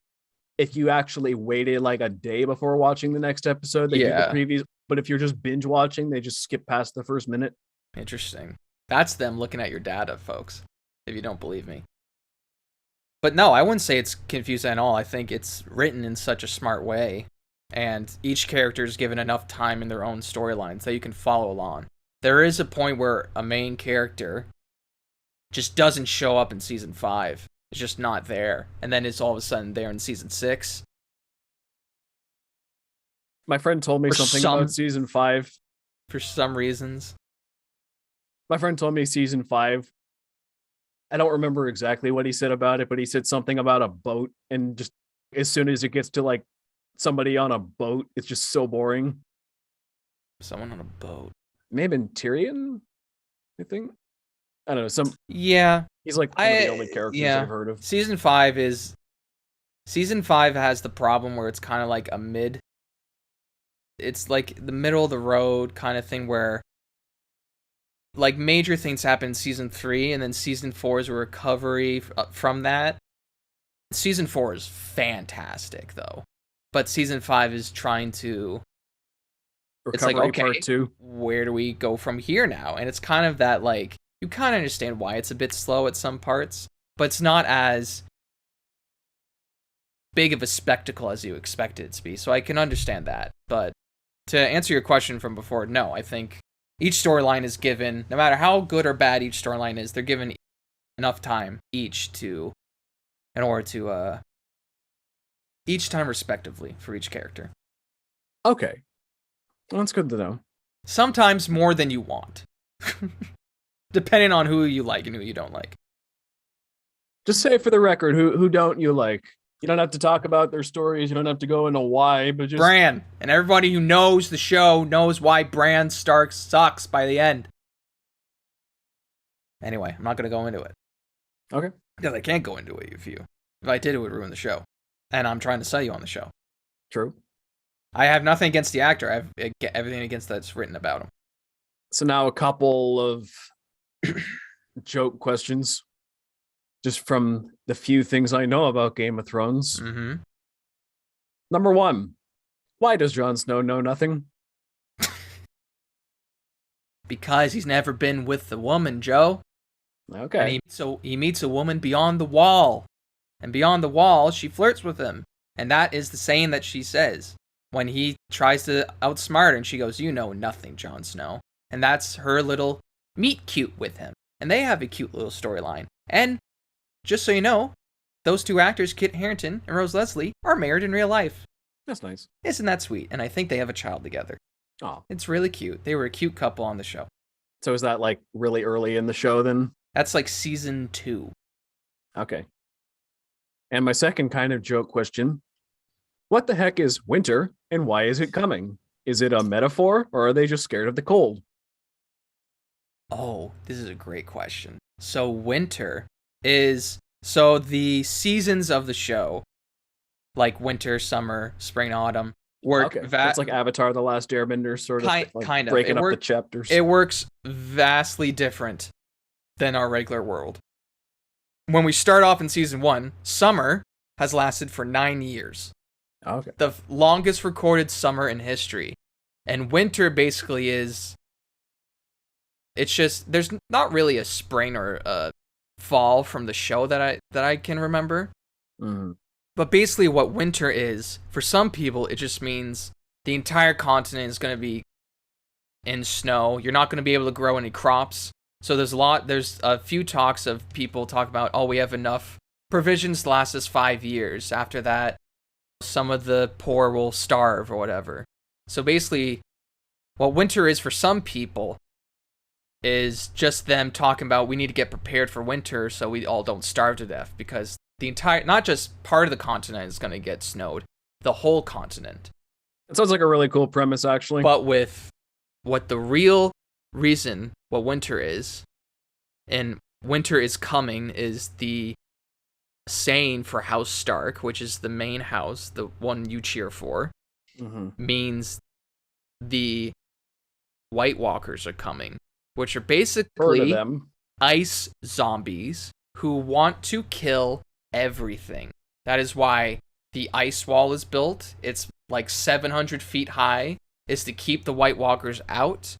if you actually waited like a day before watching the next episode, they do the previews. But if you're just binge watching, they just skip past the first minute. Interesting. That's them looking at your data, folks, if you don't believe me. But no, I wouldn't say it's confusing at all. I think it's written in such a smart way, and each character is given enough time in their own storylines that you can follow along. There is a point where a main character just doesn't show up in season 5. It's just not there. And then it's all of a sudden there in season 6. My friend told me something about season 5. For some reasons. My friend told me season 5. I don't remember exactly what he said about it, but he said something about a boat. And just as soon as it gets to like somebody on a boat, it's just so boring. Someone on a boat. Maybe Tyrion, I think. I don't know. Yeah. He's like one of the only characters I've heard of. Season 5 has the problem where it's kind of like a mid. It's like the middle of the road kind of thing where like major things happen in season 3, and then season 4 is a recovery from that. Season 4 is fantastic though, but season 5 is trying to. Recovery it's like, okay, part 2. Where do we go from here now? And it's kind of that like. You kind of understand why it's a bit slow at some parts, but it's not as big of a spectacle as you expected it to be. So I can understand that. But to answer your question from before, no, I think Each storyline is given, no matter how good or bad each storyline is, they're given enough time each to, in order to, each time respectively for each character. Okay. Well, that's good to know. Sometimes more than you want. Depending on who you like and who you don't like. Just say for the record, who don't you like? You don't have to talk about their stories. You don't have to go into why, but just Bran. And everybody who knows the show knows why Bran Stark sucks by the end. Anyway, I'm not going to go into it. Okay. Because I can't go into it if I did, it would ruin the show. And I'm trying to sell you on the show. True. I have nothing against the actor. I have everything against that's written about him. So now a couple of joke questions. Just from the few things I know about Game of Thrones. Mm-hmm. Number 1, why does Jon Snow know nothing? Because he's never been with the woman, Joe. Okay. And he meets a woman beyond the wall. And beyond the wall, she flirts with him. And that is the saying that she says when he tries to outsmart her. And she goes, "You know nothing, Jon Snow." And that's her little meet cute with him. And they have a cute little storyline. And just so you know, those two actors, Kit Harington and Rose Leslie, are married in real life. That's nice. Isn't that sweet? And I think they have a child together. Oh. It's really cute. They were a cute couple on the show. So is that like really early in the show then? That's like season 2. Okay. And my second kind of joke question. What the heck is winter and why is it coming? Is it a metaphor or are they just scared of the cold? Oh, this is a great question. So winter is... So the seasons of the show, like winter, summer, spring, autumn, work... Okay. It's like Avatar The Last Airbender sort of. Kind of. Breaking up the chapters. It works vastly different than our regular world. When we start off in season 1, summer has lasted for 9 years. Okay. The longest recorded summer in history. And winter basically is... It's just... There's not really a spring or a fall from the show that I can remember. Mm-hmm. But basically what winter is, for some people, it just means the entire continent is going to be in snow. You're not going to be able to grow any crops. So there's a few talks of people talk about, oh, we have enough provisions to last us 5 years. After that, some of the poor will starve or whatever. So basically, what winter is for some people is just them talking about we need to get prepared for winter so we all don't starve to death, because the entire, not just part of the continent is going to get snowed, the whole continent. It sounds like a really cool premise, actually. But with what the real reason what winter is, and winter is coming, is the saying for House Stark, which is the main house, the one you cheer for, means the White Walkers are coming, which are basically ice zombies who want to kill everything. That is why the ice wall is built. It's like 700 feet high, is to keep the White Walkers out.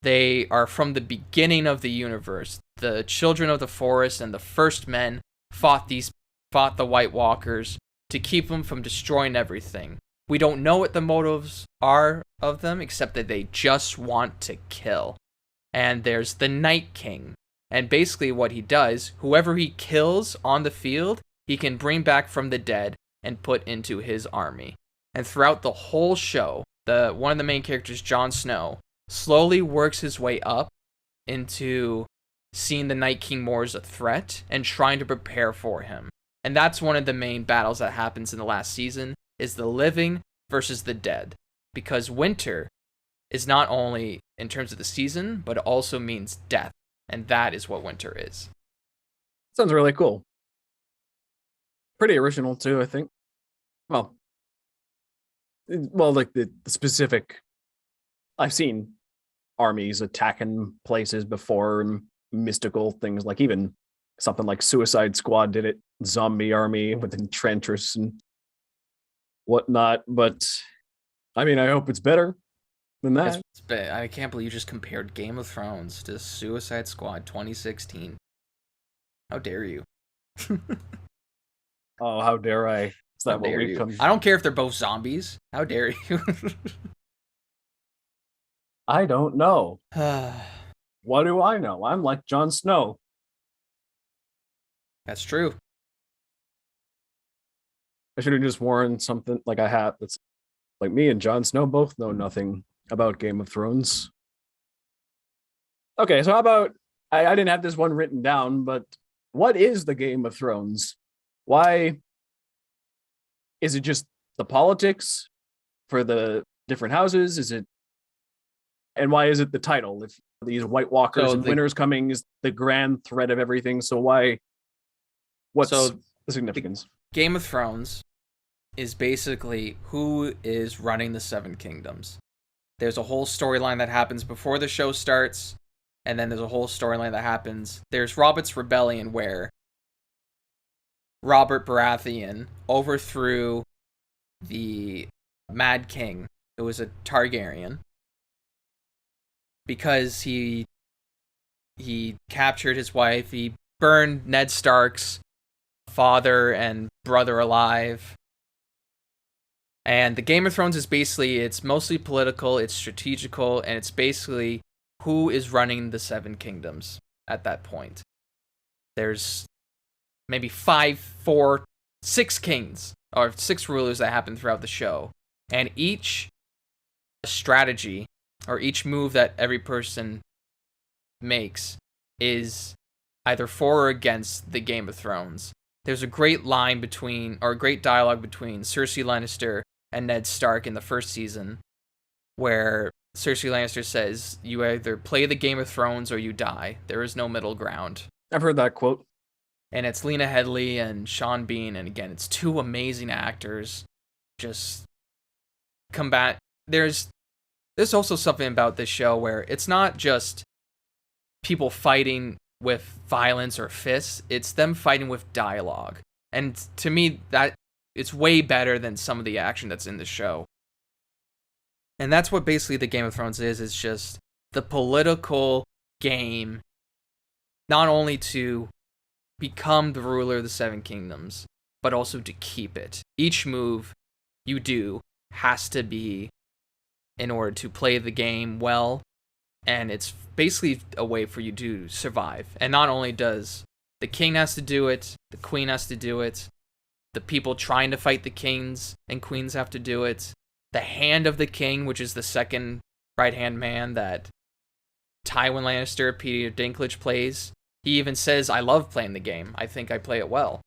They are from the beginning of the universe. The children of the forest and the first men fought the White Walkers to keep them from destroying everything. We don't know what the motives are of them, except that they just want to kill. And there's the Night King. And basically what he does, whoever he kills on the field, he can bring back from the dead and put into his army. And throughout the whole show, one of the main characters, Jon Snow, slowly works his way up into seeing the Night King more as a threat and trying to prepare for him. And that's one of the main battles that happens in the last season, is the living versus the dead. Because winter is not only in terms of the season, but it also means death. And that is what winter is. Sounds really cool. Pretty original too, I think. Well, like the specific... I've seen armies attacking places before, and mystical things, like even something like Suicide Squad did it, zombie army with entrenchers and whatnot. But I mean, I hope it's better than that. I can't believe you just compared Game of Thrones to Suicide Squad 2016. How dare you? Oh, how dare I? Is that what we've come? I don't care if they're both zombies. How dare you? I don't know. What do I know? I'm like Jon Snow. That's true. I should have just worn something like a hat that's like me and Jon Snow both know nothing about Game of Thrones. Okay, so how about I didn't have this one written down, but what is the Game of Thrones? Why is it just the politics for the different houses? Is it and why is it the title? If these White Walkers So and the Winter's Coming is the grand thread of everything, so why? What's so the significance? Game of Thrones is basically who is running the Seven Kingdoms. There's a whole storyline that happens before the show starts, and then there's a whole storyline that happens. There's Robert's Rebellion, where Robert Baratheon overthrew the Mad King, who was a Targaryen, because he captured his wife. He burned Ned Stark's father and brother alive. And the Game of Thrones is basically, it's mostly political, it's strategical, and it's basically who is running the Seven Kingdoms at that point. There's maybe 6 kings, or 6 rulers that happen throughout the show. And each strategy, or each move that every person makes, is either for or against the Game of Thrones. There's a great line between, or a great dialogue between Cersei Lannister and Ned Stark in the first season, where Cersei Lannister says, "You either play the Game of Thrones or you die. There is no middle ground." I've heard that quote. And it's Lena Headey and Sean Bean, and again, it's 2 amazing actors. Just combat. There's also something about this show where it's not just people fighting with violence or fists, it's them fighting with dialogue. And to me, that it's way better than some of the action that's in the show. And that's what basically the Game of Thrones is. It's just the political game, not only to become the ruler of the Seven Kingdoms, but also to keep it. Each move you do has to be in order to play the game well, and it's basically a way for you to survive. And not only does the king has to do it, the queen has to do it, the people trying to fight the kings and queens have to do it, the hand of the king, which is the second right-hand man that Tywin Lannister, Peter Dinklage plays. He even says, "I love playing the game. I think I play it well."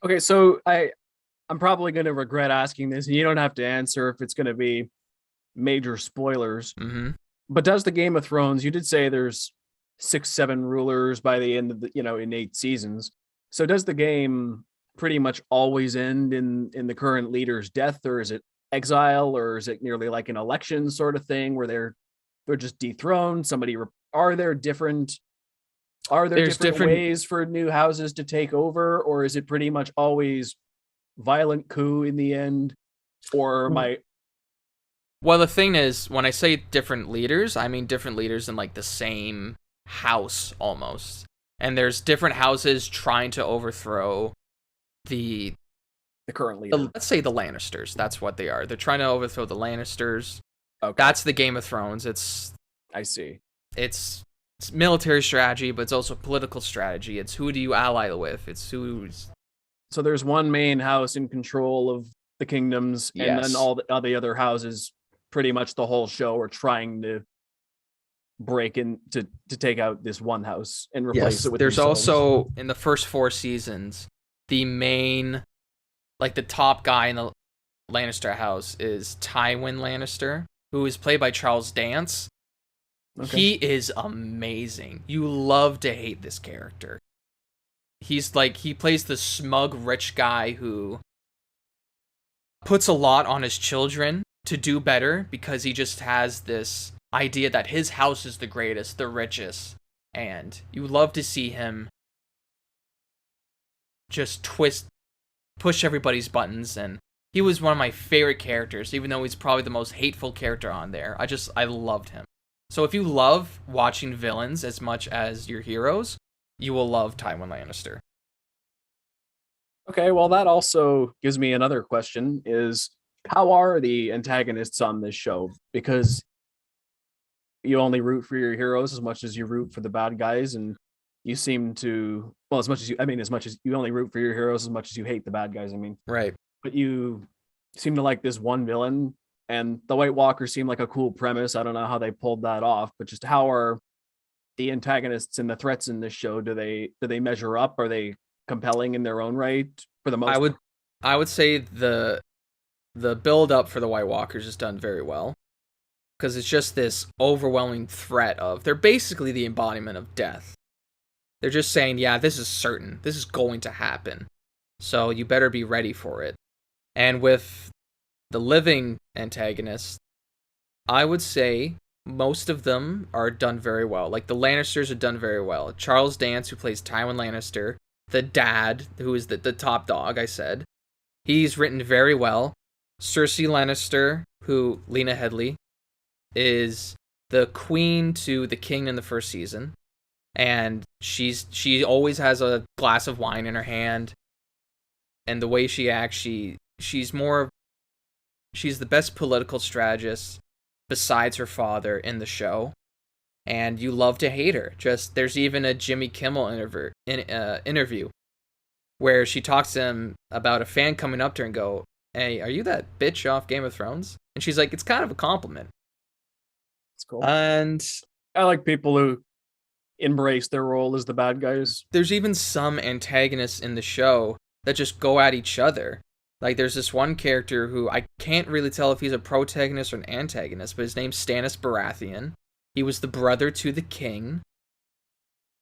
Okay, so I'm probably going to regret asking this, and you don't have to answer if it's going to be major spoilers. Mm-hmm. But does the Game of Thrones? You did say there's 6, 7 rulers by the end of the in 8 seasons. So does the game pretty much always end in the current leader's death, or is it exile, or is it nearly like an election sort of thing where they're just dethroned? Are there different ways for new houses to take over, or is it pretty much always violent coup in the end? Or Well, the thing is, when I say different leaders, I mean different leaders in like the same house almost. And there's different houses trying to overthrow the current leader? let's say the Lannisters. That's what they are. They're trying to overthrow the Lannisters. Okay. That's the Game of Thrones. I see. It's military strategy, but it's also political strategy. It's who do you ally with? It's who's. So there's one main house in control of the kingdoms, and Yes. then all the other houses, pretty much the whole show, are trying to break in to take out this one house and replace it with There's themselves. also, in the first 4 seasons, the main, like the top guy in the Lannister house is Tywin Lannister, who is played by Charles Dance. Okay. He is amazing. You love to hate this character. He's like, he plays the smug rich guy who puts a lot on his children to do better because he just has this idea that his house is the greatest, the richest. And you love to see him just push everybody's buttons. And he was one of my favorite characters, even though he's probably the most hateful character on there. I loved him. So if you love watching villains as much as your heroes, you will love Tywin Lannister. Okay, well, that also gives me another question: is how are the antagonists on this show? Because you only root for your heroes as much as you root for the bad guys, and you seem to, well, as much as you only root for your heroes as much as you hate the bad guys. I mean, Right. but you seem to like this one villain, and the White Walkers seem like a cool premise. I don't know how they pulled that off, but just how are the antagonists and the threats in this show? Do they measure up? Are they compelling in their own right for the most part? I would say the build up for the White Walkers is done very well, because it's just this overwhelming threat of, they're basically the embodiment of death. They're just saying, yeah, this is certain. This is going to happen. So you better be ready for it. And with the living antagonists, I would say most of them are done very well. Like the Lannisters are done very well. Charles Dance, who plays Tywin Lannister, the dad, who is the top dog, I said, he's written very well. Cersei Lannister, who, Lena Headey, is the queen to the king in the first season. And she always has a glass of wine in her hand. And the way she acts, she's the best political strategist besides her father in the show, and you love to hate her. Just, there's even a Jimmy Kimmel interview where she talks to him about a fan coming up to her and go, "Hey, are you that bitch off Game of Thrones?" And she's like, "It's kind of a compliment." It's cool. And I like people who embrace their role as the bad guys. there's even some antagonists in the show that just go at each other. Like, there's this one character who I can't really tell if he's a protagonist or an antagonist, but his name's Stannis Baratheon. He was the brother to the king,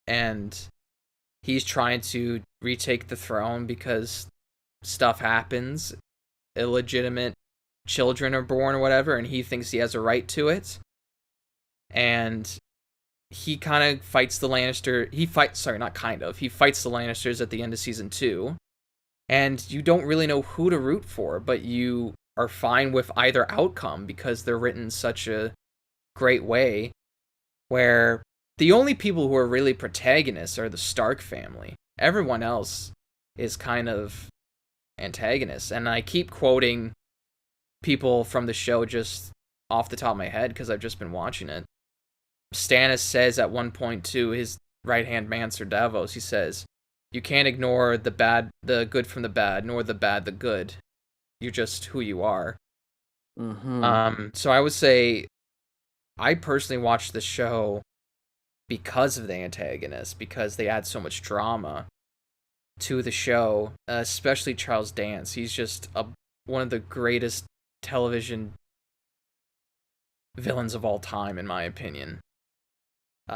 and he's trying to retake the throne because stuff happens. Illegitimate children are born or whatever, and he thinks he has a right to it. And he kind of fights the Lannister. He fights the Lannisters at the end of season 2. And you don't really know who to root for, but you are fine with either outcome because they're written in such a great way, where the only people who are really protagonists are the Stark family. Everyone else is kind of antagonists. And I keep quoting people from the show just off the top of my head because I've just been watching it. Stannis says at one point to his right-hand man, Sir Davos, he says, "You can't ignore the good from the bad, nor the bad the good. You're just who you are." Mm-hmm. So I would say I personally watched the show because of the antagonists, because they add so much drama to the show, especially Charles Dance. He's just one of the greatest television villains of all time, in my opinion.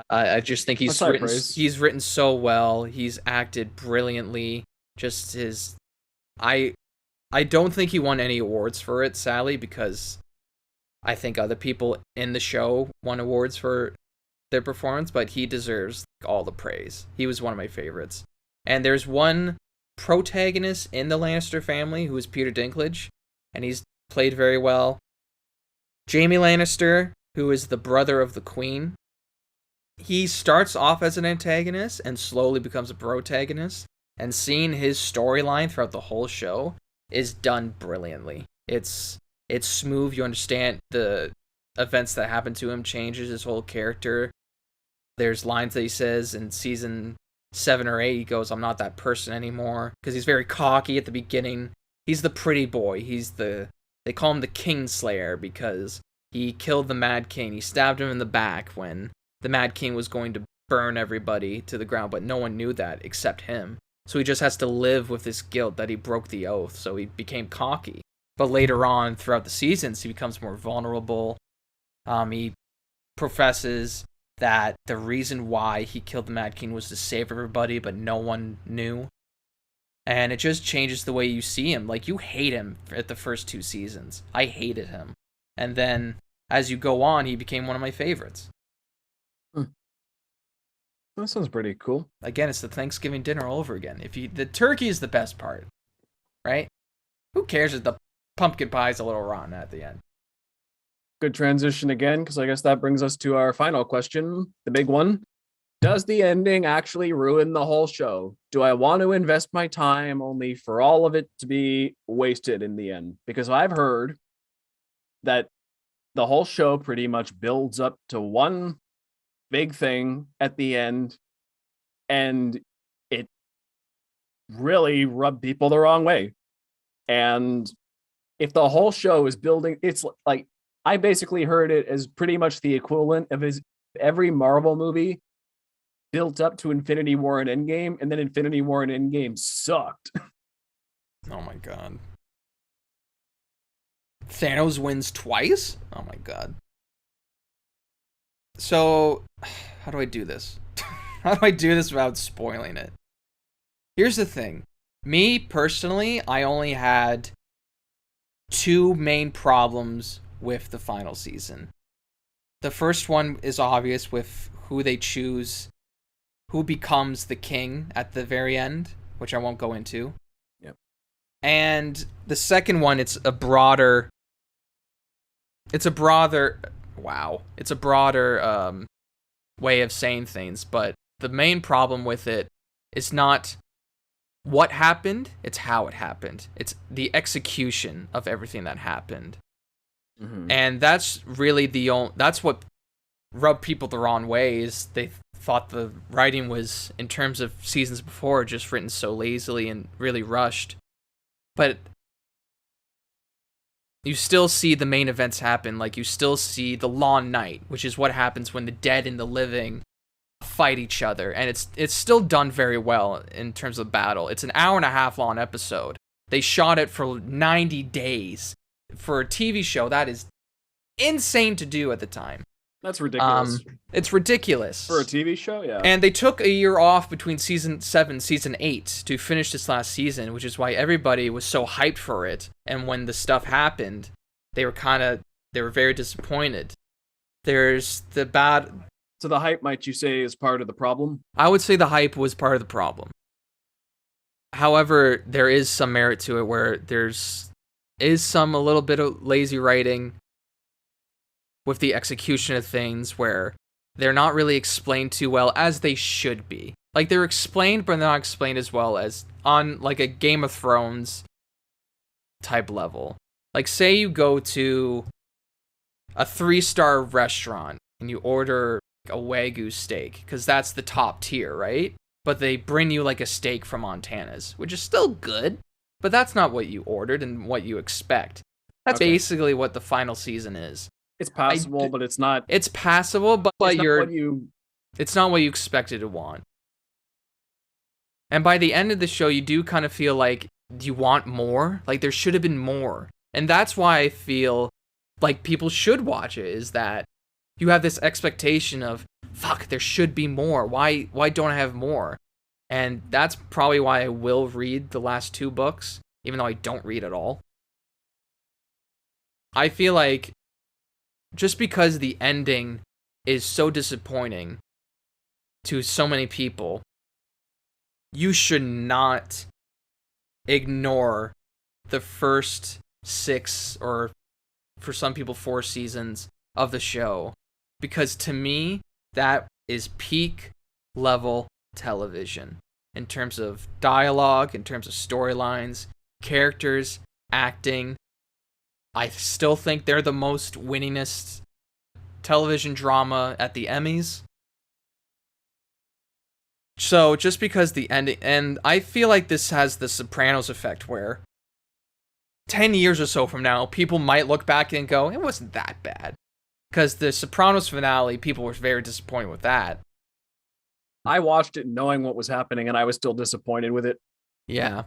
I just think he's written so well. He's acted brilliantly. Just I don't think he won any awards for it, sadly, because I think other people in the show won awards for their performance, but he deserves all the praise. He was one of my favorites. And there's one protagonist in the Lannister family who is Peter Dinklage, and he's played very well. Jaime Lannister, who is the brother of the Queen, he starts off as an antagonist and slowly becomes a protagonist, and seeing his storyline throughout the whole show is done brilliantly. It's smooth. You understand the events that happen to him, changes his whole character. There's lines that he says in season 7 or 8. He goes, "I'm not that person anymore," because he's very cocky at the beginning. He's the pretty boy. They call him the Kingslayer because he killed the Mad King. He stabbed him in the back when the Mad King was going to burn everybody to the ground, but no one knew that except him. So he just has to live with this guilt that he broke the oath, so he became cocky. But later on, throughout the seasons, he becomes more vulnerable. He professes that the reason why he killed the Mad King was to save everybody, but no one knew. And it just changes the way you see him. Like, you hate him at the first 2 seasons. I hated him. And then, as you go on, he became one of my favorites. That sounds pretty cool. Again, it's the Thanksgiving dinner all over again. The turkey is the best part, right? Who cares if the pumpkin pie is a little rotten at the end? Good transition again, because I guess that brings us to our final question, the big one. Does the ending actually ruin the whole show? Do I want to invest my time only for all of it to be wasted in the end? Because I've heard that the whole show pretty much builds up to one big thing at the end, and it really rubbed people the wrong way. And if the whole show is building, it's like I basically heard it as pretty much the equivalent of his every Marvel movie built up to Infinity War and Endgame, and then Infinity War and Endgame sucked. Oh my god. Thanos wins twice? Oh my god. So, how do I do this? How do I do this without spoiling it? Here's the thing. Me, personally, I only had two main problems with the final season. The first one is obvious with who they choose, who becomes the king at the very end, which I won't go into. Yep. And the second one, it's a broader way of saying things, but the main problem with it is not what happened, it's how it happened. It's the execution of everything that happened. Mm-hmm. And that's really that's what rubbed people the wrong way, is they thought the writing was, in terms of seasons before, just written so lazily and really rushed. But you still see the main events happen. Like, you still see the long night, which is what happens when the dead and the living fight each other, and it's still done very well in terms of battle. It's an hour and a half long episode. They shot it for 90 days. For a TV show, that is insane to do at the time. That's ridiculous. It's ridiculous. For a TV show, yeah. And they took a year off between season 7 season 8 to finish this last season, which is why everybody was so hyped for it. And when the stuff happened, they were very disappointed. There's the bad... So the hype, might you say, is part of the problem? I would say the hype was part of the problem. However, there is some merit to it, where is a little bit of lazy writing with the execution of things, where they're not really explained too well as they should be. Like, they're explained, but they're not explained as well as on, like, a Game of Thrones type level. Like, say you go to a 3-star restaurant and you order a Wagyu steak, because that's the top tier, right? But they bring you like a steak from Montana's, which is still good, but that's not what you ordered and what you expect. That's basically what the final season is. It's passable, but it's not. It's passable, but it's not what you expected to want. And by the end of the show, you do kind of feel like you want more. Like, there should have been more. And that's why I feel like people should watch it, is that you have this expectation of, fuck, there should be more. Why don't I have more? And that's probably why I will read the last 2 books, even though I don't read at all. I feel like just because the ending is so disappointing to so many people, you should not ignore the first 6, or for some people 4 seasons of the show. Because to me, that is peak level television in terms of dialogue, in terms of storylines, characters, acting. I still think they're the most winningest television drama at the Emmys. So just because the ending, and I feel like this has the Sopranos effect, where 10 years or so from now, people might look back and go, it wasn't that bad. Because the Sopranos finale, people were very disappointed with that. I watched it knowing what was happening, and I was still disappointed with it. Yeah.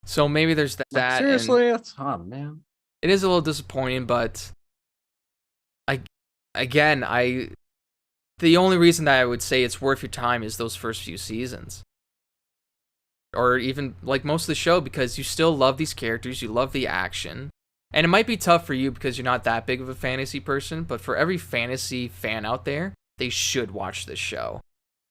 So maybe there's that. Seriously? Oh, man. It is a little disappointing, but the only reason that I would say it's worth your time is those first few seasons. Or even, like, most of the show, because you still love these characters, you love the action. And it might be tough for you because you're not that big of a fantasy person, but for every fantasy fan out there, they should watch this show.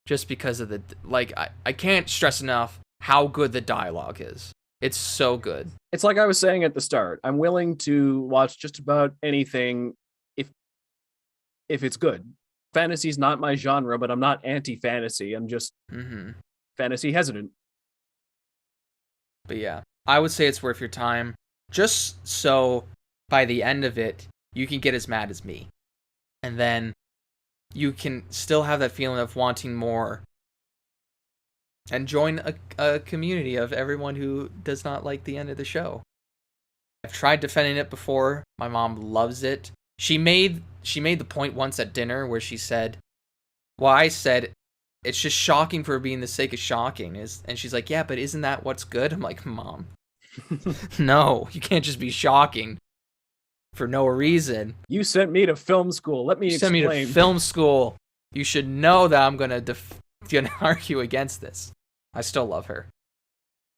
Just because of I can't stress enough how good the dialogue is. It's so good. It's like I was saying at the start. I'm willing to watch just about anything if it's good. Fantasy's not my genre, but I'm not anti-fantasy. I'm just fantasy hesitant. But yeah, I would say it's worth your time. Just so by the end of it, you can get as mad as me. And then you can still have that feeling of wanting more and join a community of everyone who does not like the end of the show. I've tried defending it before. My mom loves it. She made the point once at dinner where she said, well, I said, it's just shocking for being the sake of shocking. And she's like, yeah, but isn't that what's good? I'm like, Mom, no, you can't just be shocking for no reason. You sent me to film school. Let me explain. You sent me to film school. You should know that I'm gonna argue against this. I still love her.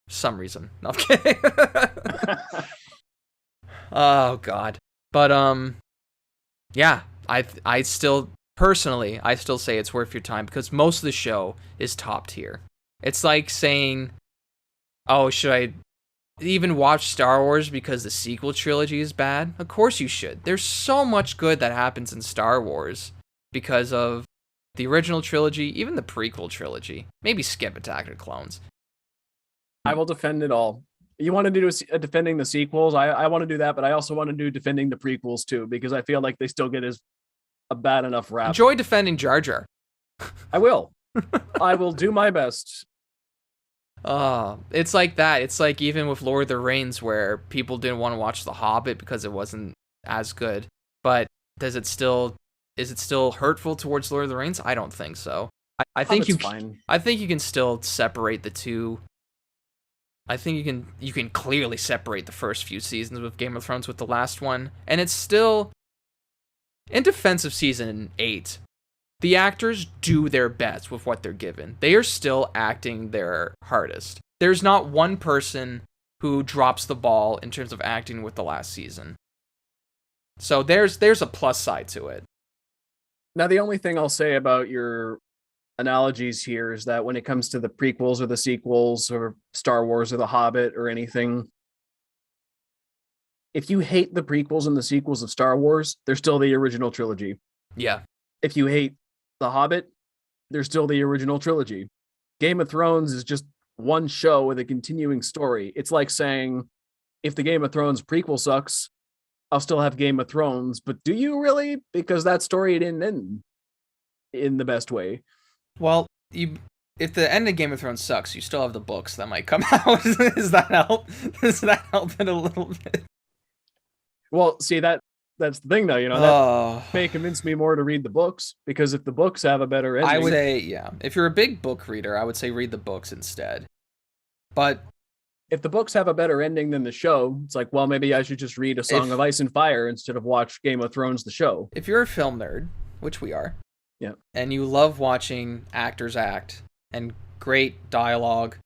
For some reason. No, I'm kidding. Oh God. But yeah, I still personally say it's worth your time because most of the show is top tier. It's like saying, oh, should I even watch Star Wars because the sequel trilogy is bad? Of course you should. There's so much good that happens in Star Wars because of the original trilogy, even the prequel trilogy. Maybe skip Attack of the Clones. I will defend it all. You want to do a defending the sequels? I want to do that, but I also want to do defending the prequels too, because I feel like they still get a bad enough rap. Enjoy defending Jar Jar. I will. I will do my best. It's like that. It's like even with Lord of the Rings where people didn't want to watch The Hobbit because it wasn't as good. But is it still hurtful towards Lord of the Rings? I don't think so. I think fine. I think you can still separate the two. I think you can clearly separate the first few seasons with Game of Thrones with the last one, and it's still in defense of season 8. The actors do their best with what they're given. They are still acting their hardest. There's not one person who drops the ball in terms of acting with the last season. So there's a plus side to it. Now, the only thing I'll say about your analogies here is that when it comes to the prequels or the sequels or Star Wars or The Hobbit or anything, if you hate the prequels and the sequels of Star Wars, they're still the original trilogy. Yeah. If you hate The Hobbit, they're still the original trilogy. Game of Thrones is just one show with a continuing story. It's like saying, if the Game of Thrones prequel sucks, I'll still have Game of Thrones, but do you really? Because that story didn't end in the best way. Well, if the end of Game of Thrones sucks, you still have the books that might come out. Does that help? Does that help it a little bit? Well, see, that's the thing, though. That may convince me more to read the books, because if the books have a better ending, I would say, yeah. If you're a big book reader, I would say read the books instead. But if the books have a better ending than the show, it's like, well, maybe I should just read A Song of Ice and Fire instead of watch Game of Thrones, the show. If you're a film nerd, which we are, yeah, and you love watching actors act and great dialogue,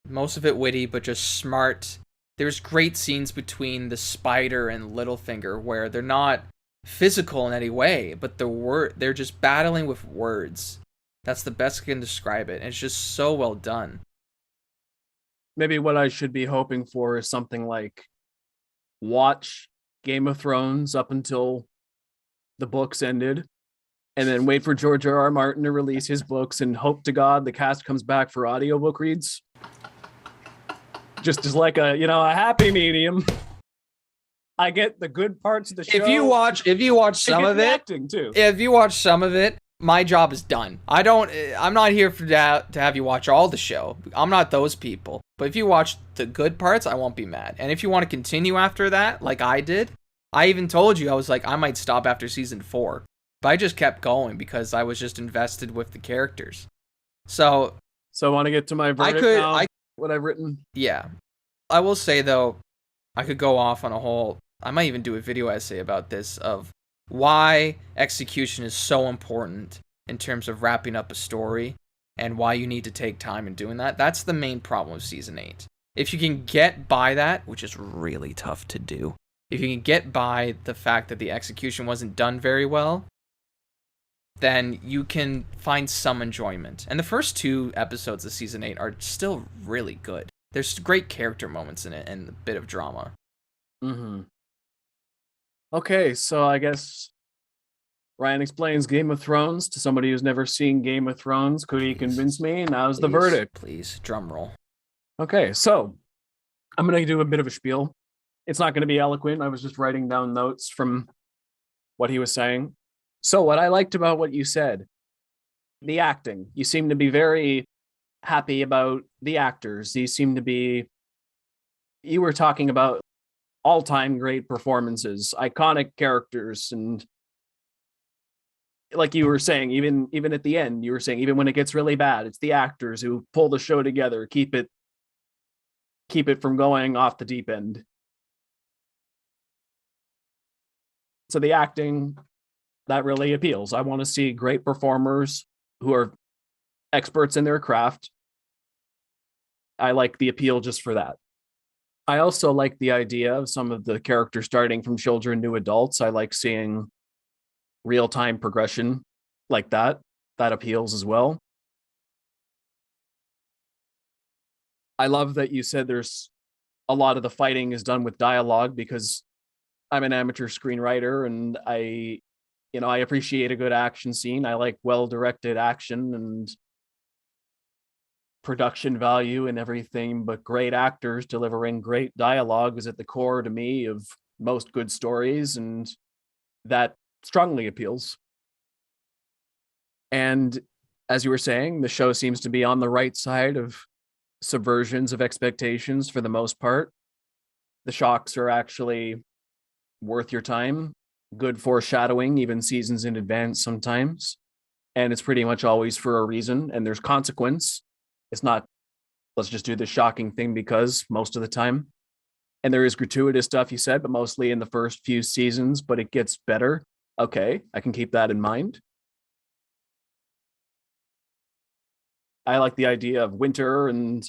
most of it witty, but just smart. There's great scenes between the Spider and Littlefinger where they're not physical in any way, but they're just battling with words. That's the best I can describe it. And it's just so well done. Maybe what I should be hoping for is something like watch Game of Thrones up until the books ended, and then wait for George R.R. Martin to release his books and hope to God the cast comes back for audiobook reads. Just as like a happy medium. I get the good parts of the show. If you watch some of it, acting too. If you watch some of it, my job is done. I'm not here to have you watch all the show. I'm not those people. But if you watch the good parts, I won't be mad. And if you want to continue after that, like I did, I even told you, I was like, I might stop after season 4. But I just kept going because I was just invested with the characters. So I want to get to my verdict now, what I've written. Yeah. I will say, though, I could go off on a whole... I might even do a video essay about this, of why execution is so important in terms of wrapping up a story and why you need to take time in doing that. That's the main problem with season 8. If you can get by that, which is really tough to do, if you can get by the fact that the execution wasn't done very well, then you can find some enjoyment. And the first 2 episodes of season 8 are still really good. There's great character moments in it and a bit of drama. Mm-hmm. Okay, so I guess Ryan explains Game of Thrones to somebody who's never seen Game of Thrones. Could he convince me? Now's the verdict. Please, drum roll. Okay, so I'm going to do a bit of a spiel. It's not going to be eloquent. I was just writing down notes from what he was saying. So, what I liked about what you said, the acting, you seem to be very happy about the actors. You seem to be, you were talking about all time great performances, iconic characters, and like you were saying, even at the end, you were saying even when it gets really bad, it's the actors who pull the show together, keep it from going off the deep end. So the acting that really appeals. I want to see great performers who are experts in their craft. I like the appeal just for that. I also like the idea of some of the characters starting from children to adults. I like seeing real time progression like that. That appeals as well. I love that you said there's a lot of the fighting is done with dialogue because I'm an amateur screenwriter and I appreciate a good action scene. I like well directed action and production value and everything, but great actors delivering great dialogue is at the core to me of most good stories, and that strongly appeals. And as you were saying, the show seems to be on the right side of subversions of expectations for the most part. The shocks are actually worth your time, good foreshadowing, even seasons in advance sometimes. And it's pretty much always for a reason, and there's consequence. It's not, let's just do the shocking thing because most of the time. And there is gratuitous stuff you said, but mostly in the first few seasons, but it gets better. Okay, I can keep that in mind. I like the idea of winter and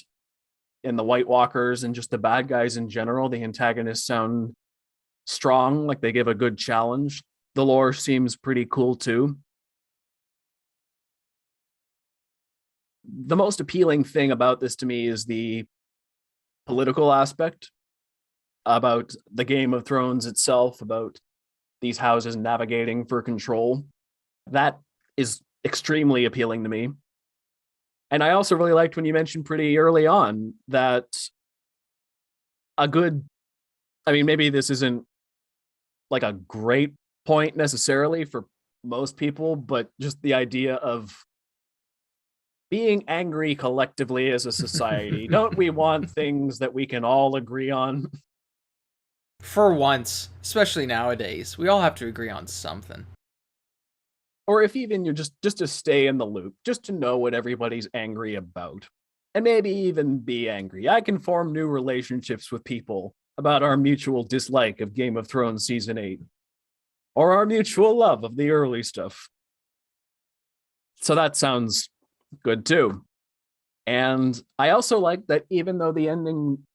the White Walkers and just the bad guys in general. The antagonists sound strong, like they give a good challenge. The lore seems pretty cool too. The most appealing thing about this to me is the political aspect, about the Game of Thrones itself, about these houses navigating for control. That is extremely appealing to me. And I also really liked when you mentioned pretty early on that a good, I mean, maybe this isn't like a great point necessarily for most people, but just the idea of being angry collectively as a society. Don't we want things that we can all agree on? For once, especially nowadays, we all have to agree on something. Or if even you're just to stay in the loop, just to know what everybody's angry about. And maybe even be angry. I can form new relationships with people about our mutual dislike of Game of Thrones season 8 or our mutual love of the early stuff. So that sounds good too. And I also like that even though the ending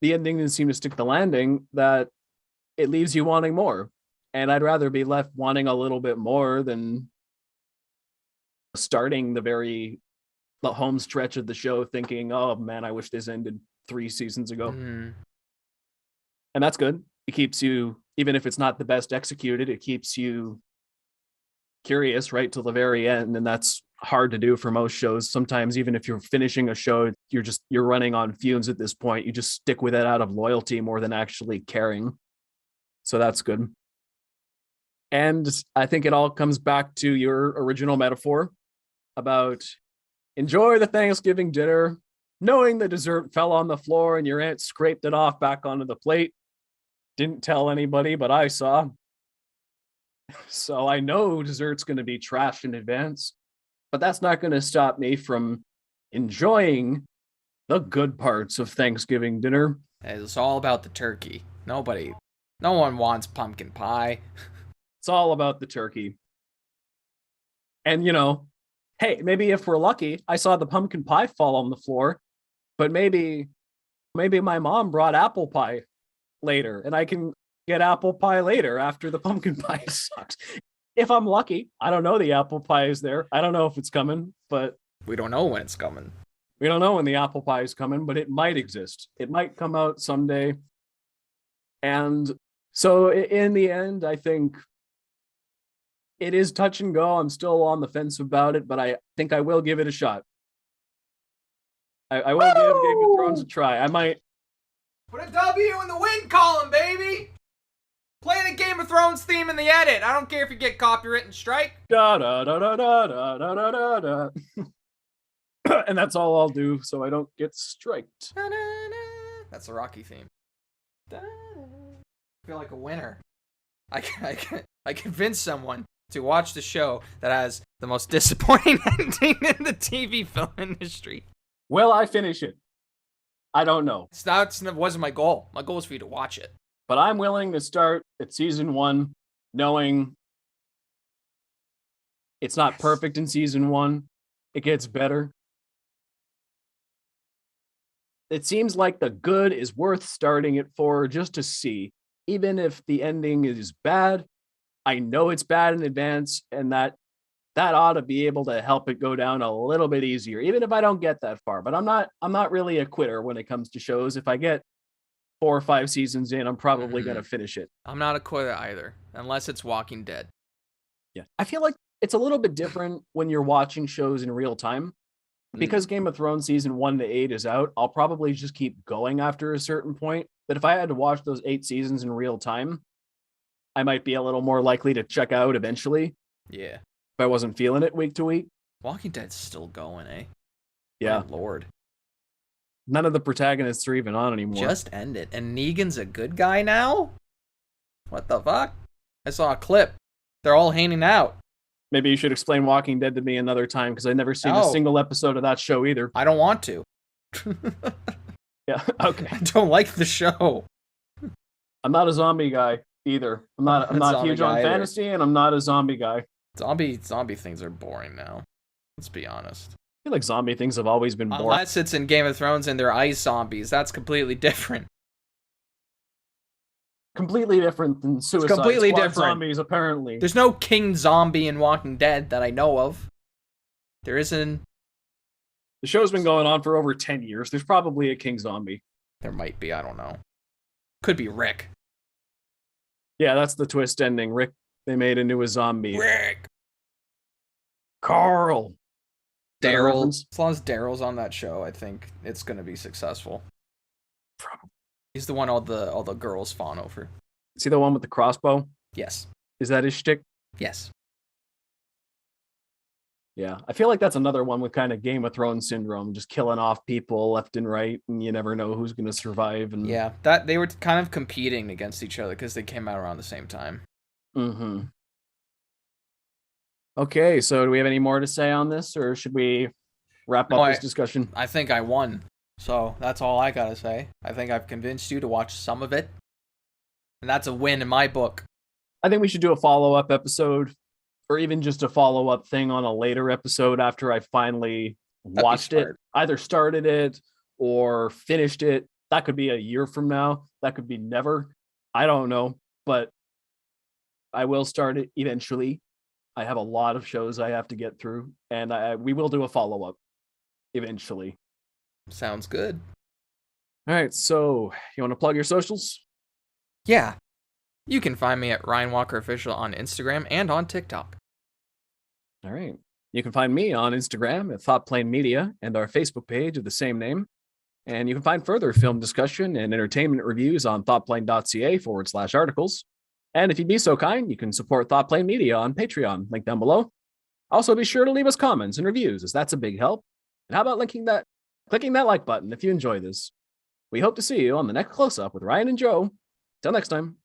didn't seem to stick the landing, that it leaves you wanting more. And I'd rather be left wanting a little bit more than starting the home stretch of the show thinking, oh man, I wish this ended 3 seasons ago. Mm. And that's good. It keeps you, even if it's not the best executed, it keeps you curious right till the very end. And that's hard to do for most shows. Sometimes even if you're finishing a show, you're running on fumes at this point. You just stick with it out of loyalty more than actually caring. So that's good. And I think it all comes back to your original metaphor about enjoy the Thanksgiving dinner, knowing the dessert fell on the floor and your aunt scraped it off back onto the plate. Didn't tell anybody, but I saw. So I know dessert's going to be trashed in advance, but that's not going to stop me from enjoying the good parts of Thanksgiving dinner. It's all about the turkey. No one wants pumpkin pie. It's all about the turkey. And, hey, maybe if we're lucky, I saw the pumpkin pie fall on the floor, but maybe my mom brought apple pie later and I can get apple pie later after the pumpkin pie sucks. If I'm lucky, I don't know the apple pie is there. I don't know if it's coming, but We don't know when it's coming. we don't know when the apple pie is coming, but it might exist. It might come out someday. And so in the end, I think it is touch and go. I'm still on the fence about it, but I think I will give it a shot. I will give Game of Thrones a try. I might. Put a W in the win column, baby. Play the Game of Thrones theme in the edit. I don't care if you get copyright and strike. Da da da da da da da da da da. And that's all I'll do, so I don't get striked. That's the Rocky theme. I feel like a winner. I convinced someone to watch the show that has the most disappointing ending in the TV film industry. Will I finish it? I don't know. That wasn't my goal. My goal was for you to watch it. But I'm willing to start at season 1, knowing it's not perfect in season 1. It gets better. It seems like the good is worth starting it for just to see. Even if the ending is bad, I know it's bad in advance, and that ought to be able to help it go down a little bit easier, even if I don't get that far. But I'm not really a quitter when it comes to shows. If I get 4 or 5 seasons in, I'm probably going to finish it. I'm not a quitter either, unless it's Walking Dead. Yeah. I feel like it's a little bit different when you're watching shows in real time. Because Game of Thrones season 1 to 8 is out, I'll probably just keep going after a certain point. But if I had to watch those 8 seasons in real time, I might be a little more likely to check out eventually. Yeah. If I wasn't feeling it week to week. Walking Dead's still going, eh? Yeah. My Lord. None of the protagonists are even on anymore. Just end it. And Negan's a good guy now? What the fuck? I saw a clip. They're all hanging out. Maybe you should explain Walking Dead to me another time, because I've never seen a single episode of that show either. I don't want to. Yeah, okay. I don't like the show. I'm not a zombie guy either. I'm not huge on fantasy, and I'm not a zombie guy. Zombie things are boring now. Let's be honest. I feel like zombie things have always been boring. Unless it's in Game of Thrones and they're ice zombies. That's completely different. Completely different than Suicide completely Squad different. Zombies, apparently. There's no King Zombie in Walking Dead that I know of. There isn't. The show's been going on for over 10 years. There's probably a King Zombie. There might be. I don't know. Could be Rick. Yeah, that's the twist ending. Rick, they made into a zombie. Rick. Carl. Daryl. As long as Daryl's on that show, I think it's going to be successful. Probably. He's the one all the girls fawn over. Is he the one with the crossbow? Yes. Is that his shtick? Yes. Yeah. I feel like that's another one with kind of Game of Thrones syndrome, just killing off people left and right, and you never know who's going to survive. And yeah, that they were kind of competing against each other because they came out around the same time. Mm-hmm. Okay, so do we have any more to say on this, or should we wrap up this discussion? I think I won. So that's all I gotta say. I think I've convinced you to watch some of it. And that's a win in my book. I think we should do a follow-up episode, or even just a follow-up thing on a later episode after I finally watched it. Either started it or finished it. That could be a year from now. That could be never. I don't know. But I will start it eventually. I have a lot of shows I have to get through. And we will do a follow-up eventually. Sounds good. All right, so you want to plug your socials? Yeah. You can find me at Ryan Walker Official on Instagram and on TikTok. All right. You can find me on Instagram at ThoughtPlane Media and our Facebook page of the same name. And you can find further film discussion and entertainment reviews on thoughtplane.ca/articles. And if you'd be so kind, you can support ThoughtPlane Media on Patreon, link down below. Also, be sure to leave us comments and reviews, as that's a big help. And how about clicking that like button if you enjoy this. We hope to see you on the next close-up with Ryan and Joe. Till next time.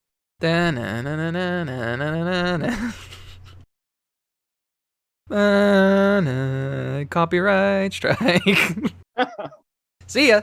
Copyright strike. See ya.